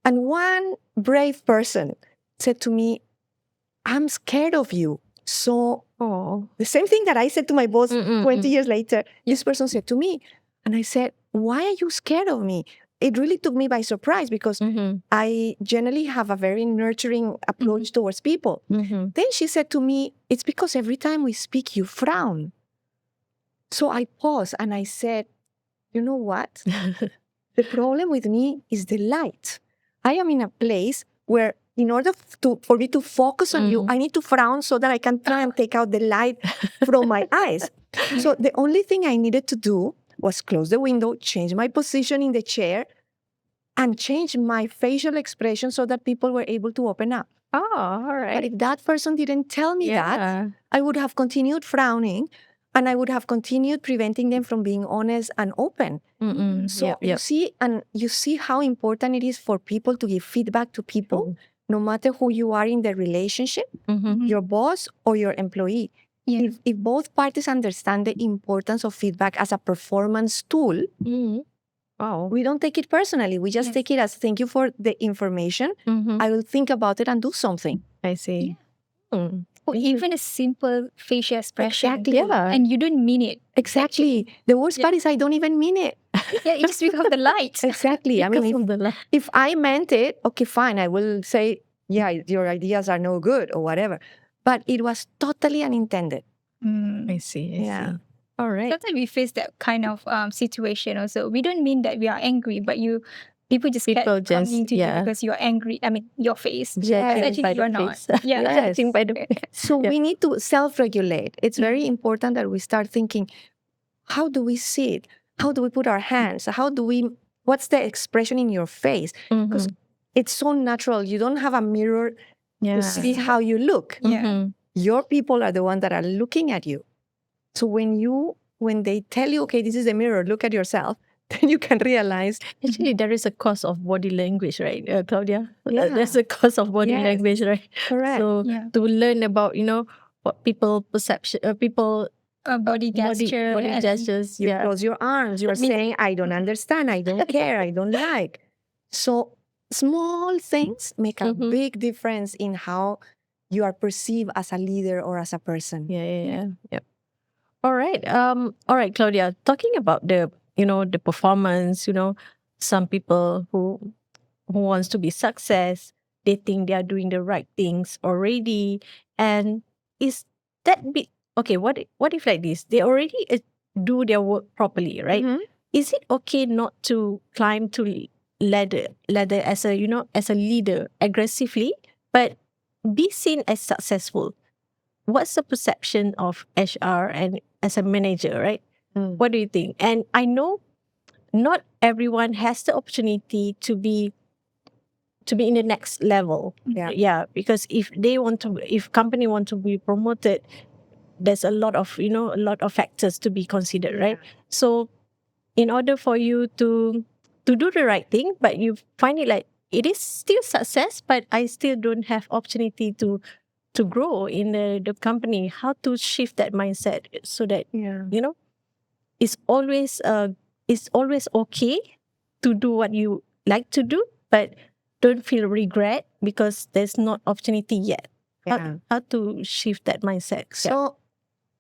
And one brave person said to me, I'm scared of you. So the same thing that I said to my boss 20 years later, this person said to me. And I said, why are you scared of me? It really took me by surprise because I generally have a very nurturing approach towards people. Then she said to me, it's because every time we speak, you frown. So I paused and I said, you know what? The problem with me is the light. I am in a place where in order for me to focus on you, I need to frown so that I can try and take out the light from my eyes. So the only thing I needed to do was close the window, change my position in the chair, and change my facial expression so that people were able to open up. Oh, all right. But if that person didn't tell me that, I would have continued frowning and I would have continued preventing them from being honest and open. So you see how important it is for people to give feedback to people, no matter who you are in the relationship, your boss or your employee. If both parties understand the importance of feedback as a performance tool, we don't take it personally. We just take it as thank you for the information. I will think about it and do something. I see. Or even a simple facial expression. Exactly. And you don't mean it. Exactly. The worst part is I don't even mean it. It's just because of the light. Exactly. I mean, if I meant it, okay, fine. I will say, yeah, your ideas are no good or whatever. But it was totally unintended. I see. I see. All right. Sometimes we face that kind of situation also. We don't mean that we are angry, but people just kept coming to you because you're angry. I mean, your face. Actually, you're not. Judging by the face. So we need to self-regulate. It's very important that we start thinking, how do we see it? How do we put our hands? What's the expression in your face? Because it's so natural. You don't have a mirror to see how you look. Your people are the ones that are looking at you. So when they tell you, okay, this is a mirror, look at yourself, then you can realize. Actually, there is a course of body language, right, Claudia? There's a course of body language, right? Correct. So to learn about, what people perception, body gesture. Body gestures. You close your arms. You're saying, I don't understand. I don't care. I don't like. So small things make a big difference in how you are perceived as a leader or as a person. Yep. All right. All right, Claudia. Talking about the performance. Some people who wants to be success, they think they are doing the right things already, and is that bit okay? What if like this? They already do their work properly, right? Is it okay not to climb to ladder as a as a leader aggressively? but be seen as successful. What's the perception of HR and as a manager, right? Mm. What do you think? And I know not everyone has the opportunity to be in the next level. Yeah. Yeah, because if company want to be promoted, there's a lot of factors to be considered, right? So in order for you to do the right thing, but you find it like it is still success, but I still don't have opportunity to grow in the company. How to shift that mindset so that Yeah. it's always okay to do what you like to do, but don't feel regret because there's not opportunity yet. Yeah. How to shift that mindset? So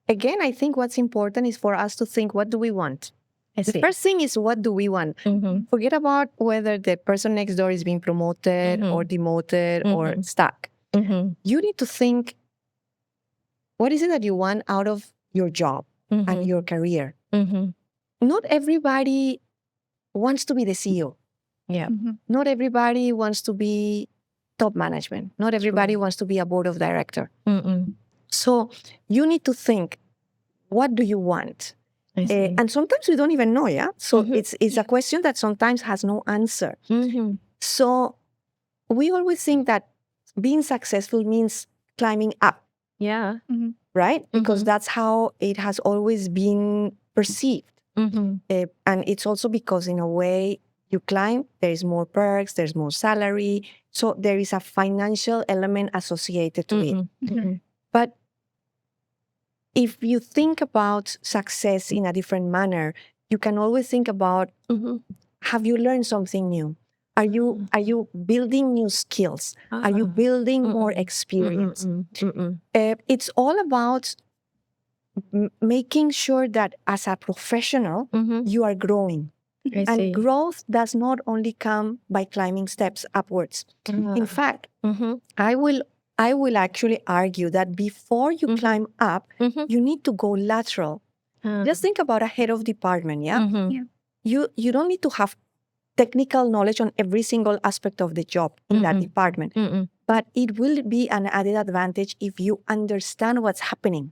again, I think what's important is for us to think, what do we want? I The see. first thing is, what do we want? Mm-hmm. Forget about whether the person next door is being promoted or demoted or stuck. Mm-hmm. You need to think, what is it that you want out of your job and your career? Mm-hmm. Not everybody wants to be the CEO. Yeah. Not everybody wants to be top management. Not everybody wants to be a board of director. Mm-mm. So you need to think, what do you want? I see. And sometimes we don't even know, yeah? So it's a question that sometimes has no answer. Mm-hmm. So we always think that being successful means climbing up, Yeah. right? Because that's how it has always been perceived. Mm-hmm. And it's also because in a way you climb, there is more perks, there's more salary. So there is a financial element associated to it. Mm-hmm. But if you think about success in a different manner, you can always think about, have you learned something new? Are you building new skills? Are you building more experience? It's all about making sure that as a professional, you are growing. I see. And growth does not only come by climbing steps upwards. In fact, I will actually argue that before you climb up, you need to go lateral. Just think about a head of department, yeah? You don't need to have technical knowledge on every single aspect of the job in that department. But it will be an added advantage if you understand what's happening.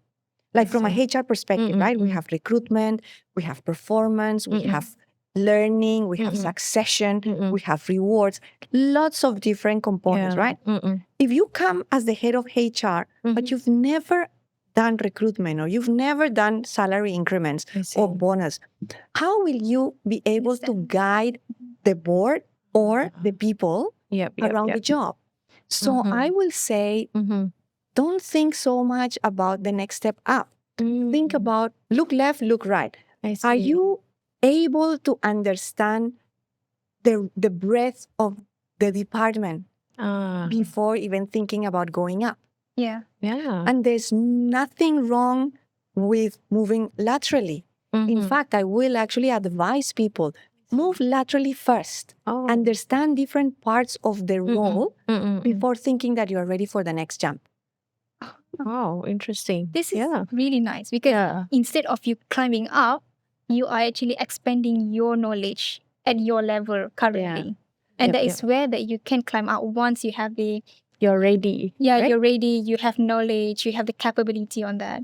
Like from a HR perspective, right? We have recruitment, we have performance, we have learning, we have succession, we have rewards, lots of different components, right? If you come as the head of HR, but you've never done recruitment or you've never done salary increments or bonus, how will you be able to guide the board or the people around the job? So I will say, don't think so much about the next step up. Think about, look left, look right. Are you able to understand the breadth of the department before even thinking about going up? Yeah. And there's nothing wrong with moving laterally. In fact, I will actually advise people, move laterally first. Understand different parts of the role before thinking that you are ready for the next jump. Wow, interesting. This is really nice because instead of you climbing up, you are actually expanding your knowledge at your level currently. And that is where that you can climb up once you have the You're ready. right? You're ready, you have knowledge, you have the capability on that.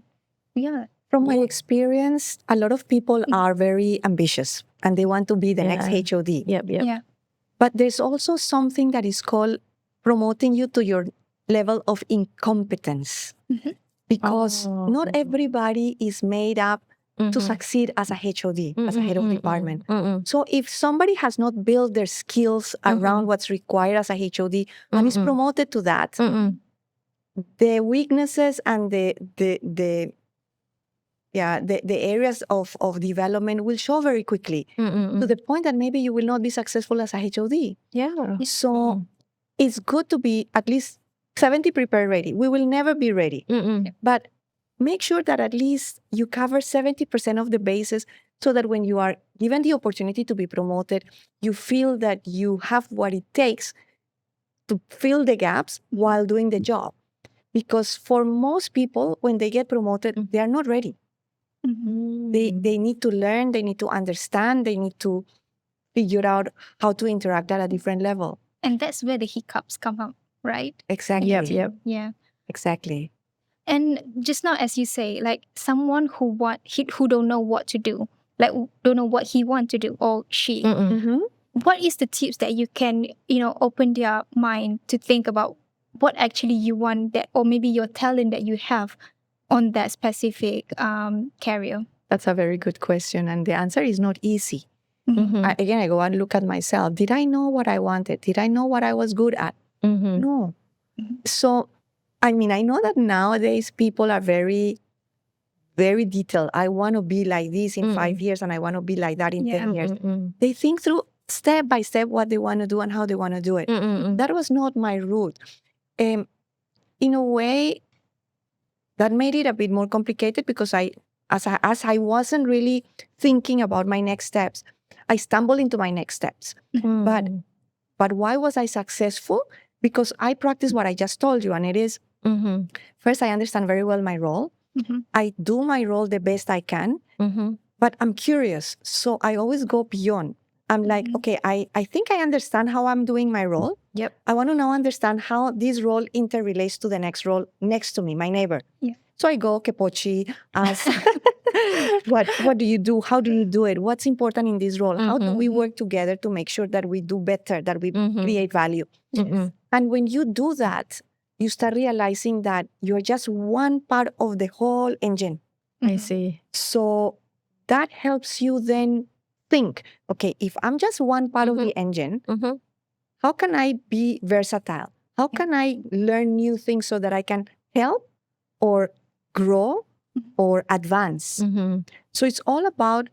Yeah. From my experience, a lot of people are very ambitious and they want to be the next HOD. Yeah. But there's also something that is called promoting you to your level of incompetence. Because not everybody is made up to succeed as a HOD, as a head of department. So if somebody has not built their skills around what's required as a HOD and is promoted to that, the weaknesses and the areas of development will show very quickly to the point that maybe you will not be successful as a HOD. So it's good to be at least 70 prepared ready. We will never be ready. But make sure that at least you cover 70% of the bases so that when you are given the opportunity to be promoted, you feel that you have what it takes to fill the gaps while doing the job. Because for most people, when they get promoted, they are not ready. They need to learn, they need to understand, they need to figure out how to interact at a different level. And that's where the hiccups come up, right? Exactly. Yep. Yeah. Exactly. And just now, as you say, like someone who don't know what to do, like don't know what he want to do or she. Mm-hmm. What is the tips that you can, open their mind to think about what actually you want that, or maybe your talent that you have on that specific career? That's a very good question. And the answer is not easy. Mm-hmm. Again, I go and look at myself. Did I know what I wanted? Did I know what I was good at? Mm-hmm. No. Mhm. So, I mean, I know that nowadays people are very, very detailed. I want to be like this in 5 years and I want to be like that in Yeah. 10 years. Mm-hmm. They think through step by step what they want to do and how they want to do it. Mm-hmm. That was not my route. In a way, that made it a bit more complicated because as I wasn't really thinking about my next steps, I stumbled into my next steps. But why was I successful? Because I practice what I just told you, and it is Mm-hmm. first I understand very well my role. Mhm. I do my role the best I can, Mm-hmm. but I'm curious, so I always go beyond. I'm like, Mhm. okay, I think I understand how I'm doing my role. Yep. I want to now understand how this role interrelates to the next role next to me, my neighbor. Yeah. So I go, Kepochi, ask, what do you do? How do you do it? What's important in this role? How do we work together to make sure that we do better, that we create value? Mm-hmm. And when you do that, you start realizing that you're just one part of the whole engine. I see. So that helps you then think, okay, if I'm just one part of the engine, Mm-hmm. how can I be versatile? How can I learn new things so that I can help or grow or advance? Mm-hmm. So it's all about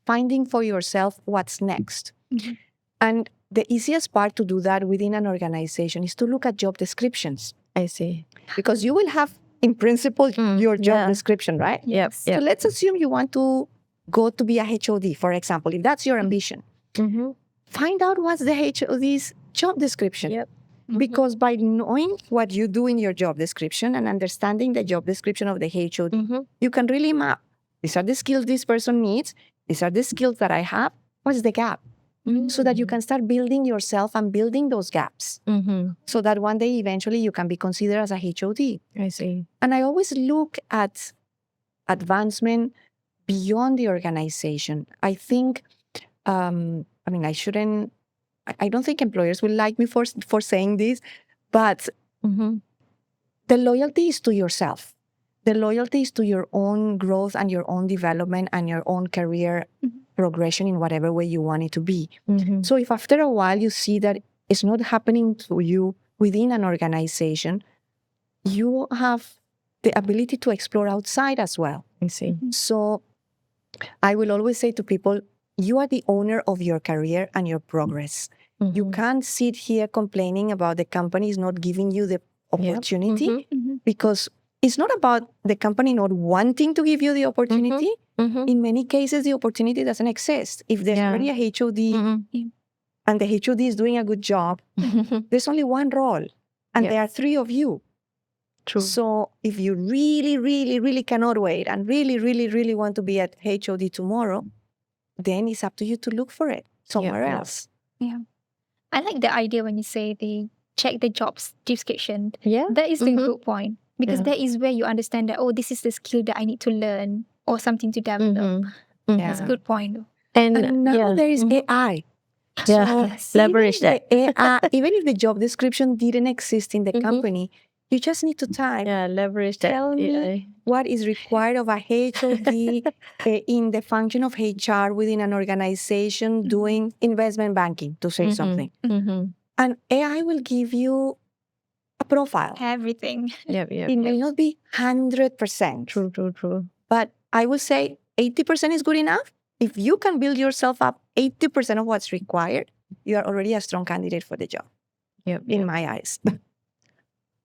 finding for yourself what's next. Mhm. And the easiest part to do that within an organization is to look at job descriptions, I see. because you will have, in principle, your job yeah. description, right? Yep. Yes. So Yep. let's assume you want to go to be a HOD, for example, if that's your ambition. Mm-hmm. Find out what's the HOD's job description. Yep. Because by knowing what you do in your job description and understanding the job description of the HOD, Mm-hmm. you can really map. These are the skills this person needs. These are the skills that I have. What's the gap? So that you can start building yourself and building those gaps. Mm-hmm. So that one day, eventually, you can be considered as a HOD. I see. And I always look at advancement beyond the organization. I think, I mean, I don't think employers will like me for saying this, but Mm-hmm. the loyalty is to yourself. The loyalty is to your own growth and your own development and your own career progression in whatever way you want it to be. Mm-hmm. So if after a while you see that it's not happening to you within an organization, you have the ability to explore outside as well. I see. So I will always say to people, you are the owner of your career and your progress. You can't sit here complaining about the company is not giving you the opportunity, because it's not about the company not wanting to give you the opportunity. Mm-hmm. In many cases, the opportunity doesn't exist. If there's already a HOD and the HOD is doing a good job, there's only one role and there are 3 of you. True. So if you really, really, really cannot wait and really, really, really want to be at HOD tomorrow, then it's up to you to look for it somewhere Yep. else. Yeah. I like the idea when you say they check the jobs description. Yeah. That is the good point. Because Yeah. that is where you understand that, oh, this is the skill that I need to learn or something to develop. That's a good point. And now there is AI. Yeah. So Yes. Leverage even that. the AI, even if the job description didn't exist in the company, you just need to type, Yeah, leverage that. tell me what is required of a HOD in the function of HR within an organization doing investment banking, to say something. Mm-hmm. And AI will give you a profile. Everything. Yep. It may not be 100%. True. But I would say 80% is good enough. If you can build yourself up 80% of what's required, you are already a strong candidate for the job, Yep. in my eyes.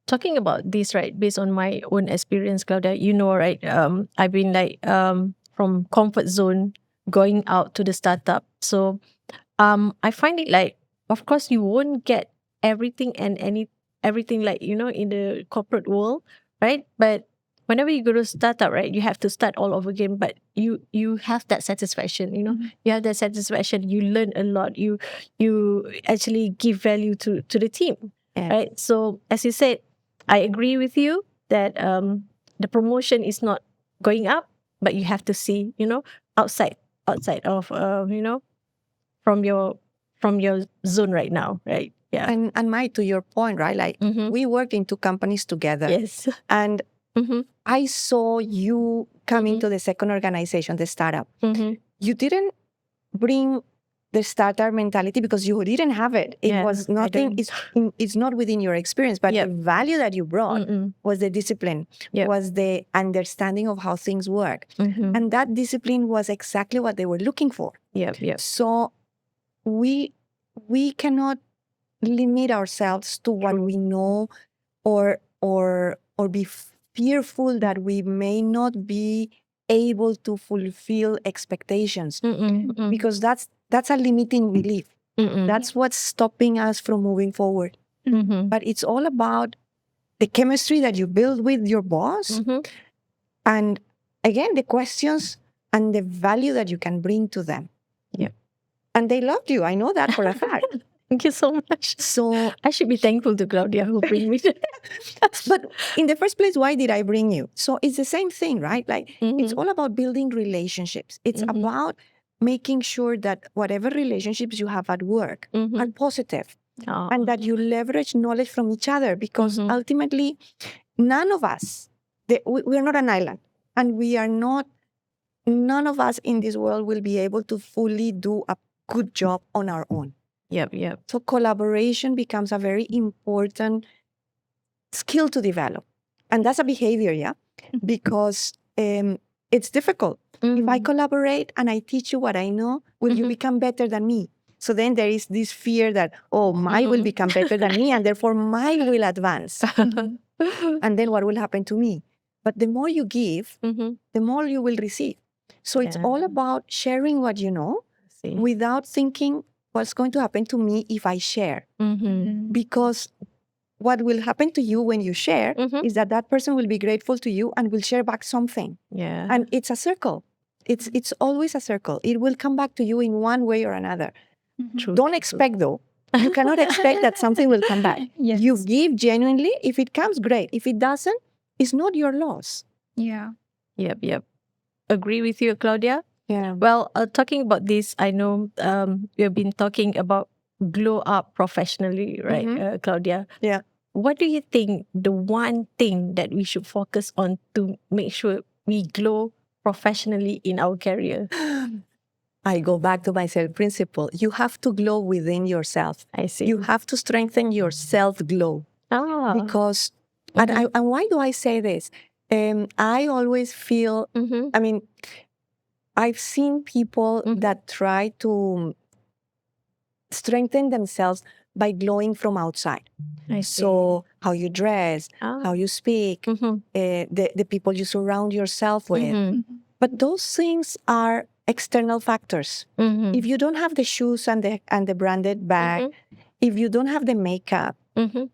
Talking about this, right, based on my own experience, Claudia, right, I've been from comfort zone going out to the startup. So I find it like, of course, you won't get everything and everything in the corporate world, right? But whenever you go to startup, right, you have to start all over again. But you have that satisfaction, you have that satisfaction. You learn a lot. You actually give value to the team. Yeah. right? So as you said, I agree with you that the promotion is not going up, but you have to see, outside of from your from your zone right now, right? Yeah. And Mai, to your point, right? Like Mm-hmm. we worked in two companies together, Yes. and Mm-hmm. I saw you coming to the second organization, the startup. Mm-hmm. You didn't bring the startup mentality because you didn't have it. It Yeah, was I nothing. don't. It's not within your experience, but Yep. the value that you brought Mm-mm. was the discipline, Yep. was the understanding of how things work, Mm-hmm. and that discipline was exactly what they were looking for. Yep. Yep. So we cannot limit ourselves to what True. we know, or be fearful that we may not be able to fulfill expectations, Mm-mm. Mm-mm. because that's a limiting belief. Mm-mm. That's what's stopping us from moving forward. Mm-hmm. But it's all about the chemistry that you build with your boss, Mm-hmm. and again, the questions and the value that you can bring to them. Yep. And they loved you. I know that for a fact. Thank you so much. So, I should be thankful to Claudia who bring me there. but in the first place, why did I bring you? So it's the same thing, right? Like it's Mhm. all about building relationships. It's Mhm. about making sure that whatever relationships you have at work Mhm. are positive, Oh. and that you leverage knowledge from each other, because Mhm. ultimately, none of us, we're not an island, and none of us in this world will be able to fully do a good job on our own. Yep. Yep. So collaboration becomes a very important skill to develop. And that's a behavior, yeah? Because it's difficult. If I Mhm. collaborate and I teach you what I know, will you Mhm. become better than me? So then there is this fear that, oh, Mai will Mhm. become better than me, and therefore Mai will advance. And then what will happen to me? But the more you give, Mhm. the more you will receive. So it's all Yeah. about sharing what you know See. without thinking what's going to happen to me if I share. Mhm. Because what will happen to you when you share Mhm. is that person will be grateful to you and will share back something. Yeah. And it's a circle. It's always a circle. It will come back to you in one way or another. True. Don't expect, though. You cannot expect that something will come back. Yes. You give genuinely. If it comes, great. If it doesn't, it's not your loss. Yeah. Yep. Yep. Agree with you, Claudia. Yeah. Well, talking about this, I know we've been talking about glow up professionally, right, Mhm. Claudia? Yeah. What do you think the one thing that we should focus on to make sure we glow professionally in our career? I go back to my self principle. You have to glow within yourself. I see. You have to strengthen your self glow. Ah. Because, Mhm. and why do I say this? I always feel, Mhm. I mean, I've seen people Mhm. that try to strengthen themselves by glowing from outside. I see. So, how you dress, Ah. how you speak, Mhm. the people you surround yourself with. Mhm. But those things are external factors. Mhm. If you don't have the shoes and the branded bag, Mhm. if you don't have the makeup, Mhm.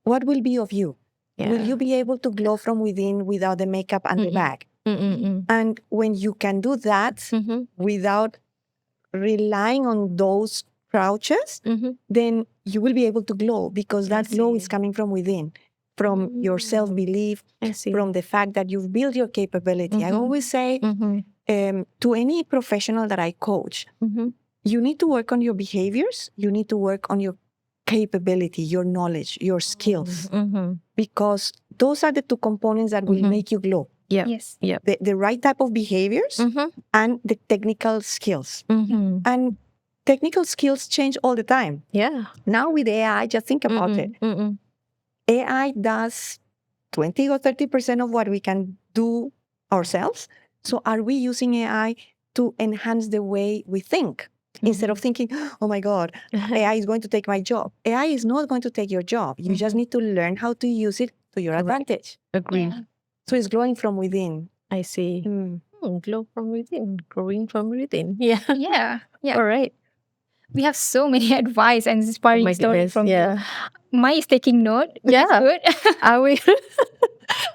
what will be of you? Will Yeah. you be able to glow from within without the makeup and the Mm-mm. bag? Mm-mm. And when you can do that Mhm. without relying on those crouches, Mhm. then you will be able to glow, because I that glow is see. coming from within, from your self belief, I see. from the fact that you've built your capability. I Mhm. always say Mhm. to any professional that I coach, Mhm. you need to work on your behaviors, you need to work on your capability, your knowledge, your skills, Mhm. because those are the two components that will Mhm. make you glow. Yep. Yes. Yep. The right type of behaviors Mhm. and the technical skills. Mhm. And technical skills change all the time. Yeah. Now with AI, just think about it. Mm-mm. AI does 20 or 30% of what we can do ourselves. So are we using AI to enhance the way we think? Instead of thinking, oh my God, AI is going to take my job. AI is not going to take your job. You just need to learn how to use it to your advantage. Agree. Yeah. So it's growing from within. I see. Mm. Glow from within, growing from within. Yeah. Yeah. Yeah. All right. We have so many advice and Oh inspiring my stories goodness. from Yeah. you. Mai is taking note, which Yeah. is good. I will.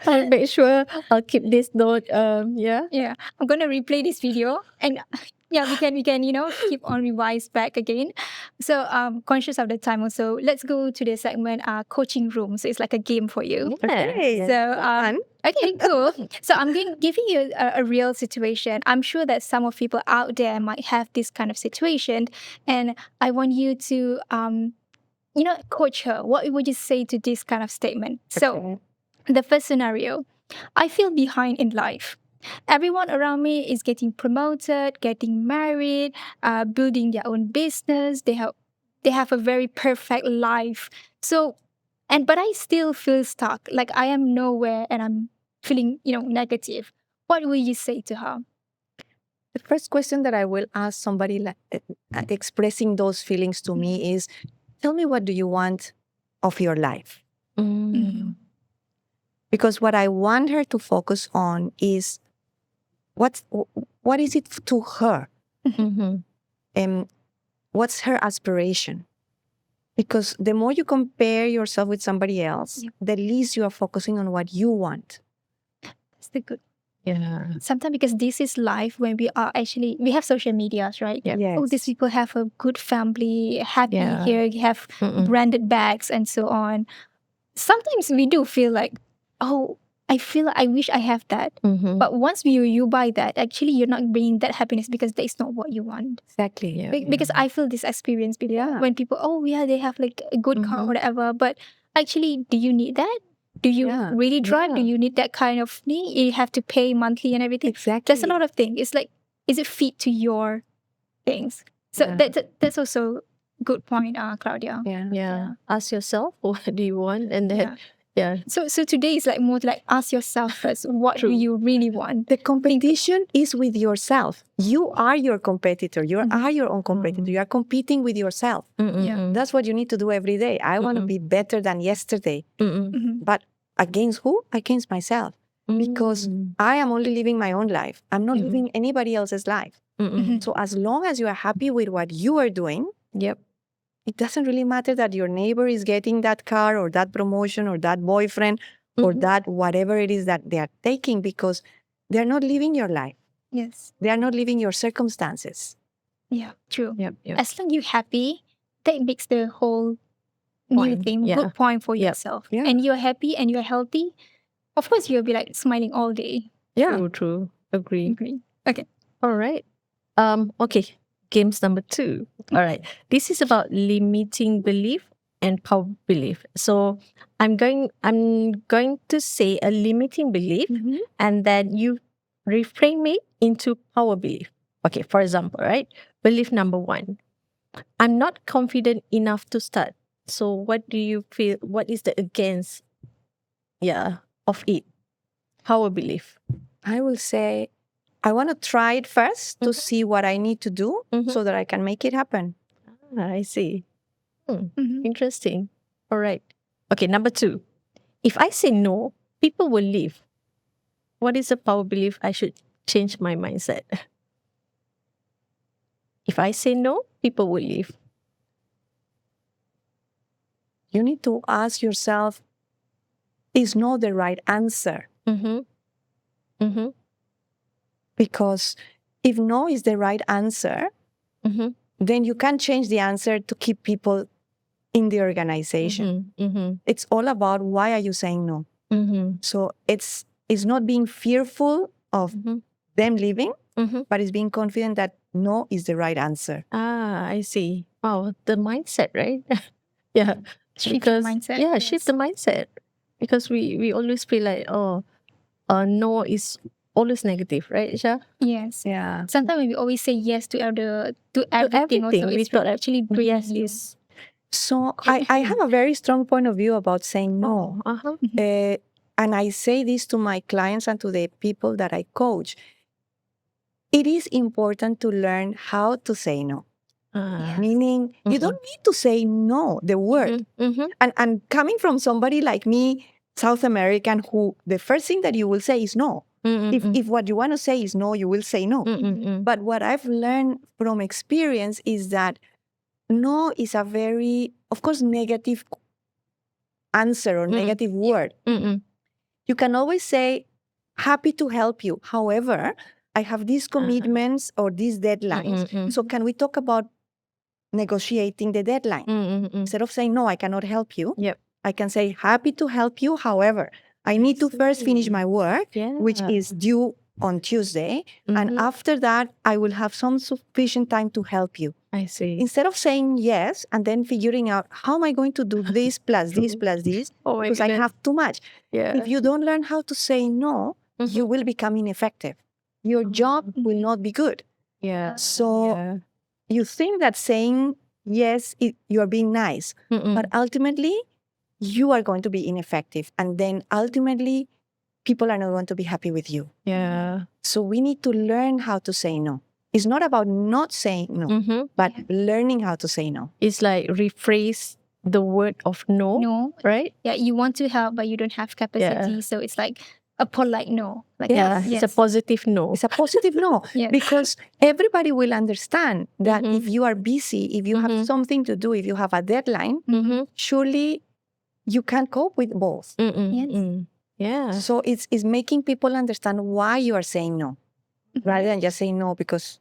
I'll make sure I'll keep this note. Yeah. Yeah. I'm gonna replay this video and Yeah, we can, keep on revise back again. So conscious of the time also, let's go to the segment coaching room. So it's like a game for you. Okay. So Fun. okay, cool. So I'm giving you a real situation. I'm sure that some of people out there might have this kind of situation, and I want you to coach her. What would you say to this kind of statement? So Okay. the first scenario, I feel behind in life. Everyone around me is getting promoted, getting married, building their own business. They have a very perfect life. So, but I still feel stuck. Like I am nowhere, and I'm feeling negative. What will you say to her? The first question that I will ask somebody expressing those feelings to me is, tell me, what do you want of your life? Mm. Because what I want her to focus on is what is it to her, Mhm. and what's her aspiration. Because the more you compare yourself with somebody else, Yep. the least you are focusing on what you want. That's the good. Yeah. Sometimes because this is life when we have social medias, right? Yep. Yes. Oh, these people have a good family, happy Yeah. here, have Mm-mm. branded bags and so on. Sometimes we do feel like, oh, I wish I have that. Mhm. But once you buy that, actually you're not bringing that happiness because that is not what you want. Exactly. Yeah. Because I feel this experience, Billy, Yeah. when people, oh yeah, they have like a good car or Mhm. whatever, but actually, do you need that? Do you Yeah. really drive? Do Yeah. you need that kind of thing? You have to pay monthly and everything. Exactly. There's a lot of things. It's like, is it fit to your things? So Yeah. that's also good point, Claudia. Yeah. Yeah. Ask yourself what do you want, and then Yeah. yeah. So today is like more like ask yourself first, what do True. you really want? The competition is with yourself. You are your competitor. You Mhm. are your own competitor. You are competing with yourself. Mm-mm. That's what you need to do every day. I want to Mm-mm. be better than yesterday. Mm-mm. Mhm. But against who? Against myself. Because Mm. I am only living my own life. I'm not Mhm. living anybody else's life. Mm-mm. Mhm. So as long as you are happy with what you are doing, Yep. it doesn't really matter that your neighbor is getting that car or that promotion or that boyfriend or Mhm. that whatever it is that they are taking, because they're not living your life. Yes. They are not living your circumstances. Yeah, true. Yep. Yep. As long you're happy, that makes the whole new Point. thing Yeah. good point for Yep. yourself. Yeah. And you're happy and you're healthy. Of course, you'll be like smiling all day. Yeah. True. True. Agree. Agree. Okay. All right. Okay. Games number 2. All right. This is about limiting belief and power belief. So I'm going to say a limiting belief, Mhm. and then you reframe it into power belief. Okay, for example, right? Belief number 1. I'm not confident enough to start. So what do you feel, what is the against of it? Power belief. I will say, I want to try it first to see what I need to do Mhm. so that I can make it happen. I see. Mhm. Interesting. All right. Okay, number 2. If I say no, people will leave. What is the power belief I should change my mindset? If I say no, people will leave. You need to ask yourself, is no the right answer? Mm-hmm. Mm-hmm. Because if no is the right answer, Mm-hmm. then you can change the answer to keep people in the organization. Mm-hmm. It's all about, why are you saying no? Mm-hmm. So it's not being fearful of Mm-hmm. them leaving, Mm-hmm. but it's being confident that no is the right answer. I see. Wow, the mindset, right? Yeah. Shift your Because mindset. shift the mindset. Because we always feel like, no is always negative, right, Isha? Yes. Yeah. Sometimes we always say yes to everything. Everything, Also, we it's thought actually draining you. yes. So I have a very strong point of view about saying no. Uh-huh. And I say this to my clients and to the people that I coach. It is important to learn how to say no. Meaning, you don't need to say no, the word. Mm-hmm. And coming from somebody like me, South American, who the first thing that you will say is no. Mm-hmm. If what you want to say is no, you will say no. Mm-hmm. But what I've learned from experience is that no is a very, of course, negative answer or negative word. Mm-hmm. You can always say, happy to help you. However, I have these commitments or these deadlines. So can we talk about negotiating the deadline? Instead of saying, no, I cannot help you, Yep. I can say, happy to help you. However, I need to first finish my work, which is due on Tuesday. And after that, I will have some sufficient time to help you. I see. Instead of saying yes and then figuring out how am I going to do this plus this plus this, Oh my because I goodness. have too much. Yeah. If you don't learn how to say no, you will become ineffective. Your job will not be good. Yeah. So you think that saying yes, you are being nice, but ultimately you are going to be ineffective. And then ultimately, people are not going to be happy with you. Yeah. So we need to learn how to say no. It's not about not saying no, but learning how to say no. It's like rephrase the word of no, No. right? Yeah, you want to help, but you don't have capacity. So it's like a polite no. Like Yeah, yes. it's a positive no. It's a positive no, Yes. because everybody will understand that if you are busy, if you have something to do, if you have a deadline, surely you can't cope with both. Yeah. So it's making people understand why you are saying no, rather than just saying no because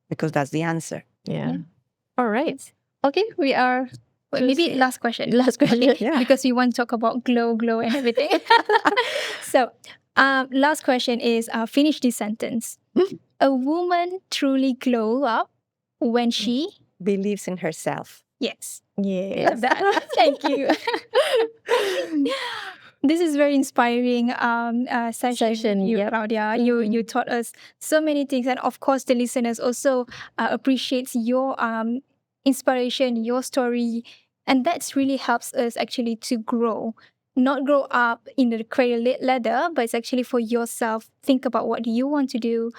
that's the answer. Yeah. All right. Okay, we are. Maybe last question. Last question. Okay, Yeah. because we want to talk about glow and everything. So, last question is finish this sentence. A woman truly glow up when she. Believes in herself. Yes. Yes. Love that. Thank you. This is very inspiring session with you, Yep. Claudia. You taught us so many things, and of course, the listeners also appreciates your inspiration, your story, and that's really helps us actually to grow. Not grow up in the career ladder, but it's actually for yourself. Think about what you want to do.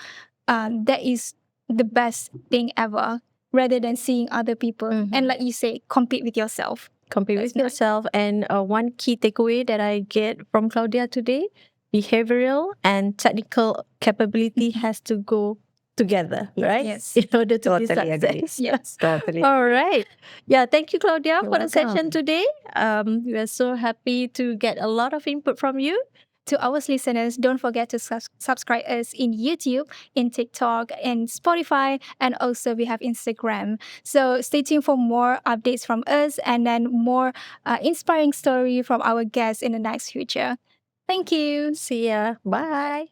That is the best thing ever, rather than seeing other people. And like you say, compete with yourself. Compete That's with yourself. And one key takeaway that I get from Claudia today, behavioral and technical capability has to go together, right? Yes. In order to be Totally agree. success. Yes. Totally. All right. Yeah, thank you, Claudia, You're for the session welcome. today. We are so happy to get a lot of input from you. To our listeners, don't forget to subscribe us in YouTube, in TikTok, and Spotify, and also we have Instagram. So stay tuned for more updates from us and then more inspiring story from our guests in the next future. Thank you. See ya. Bye.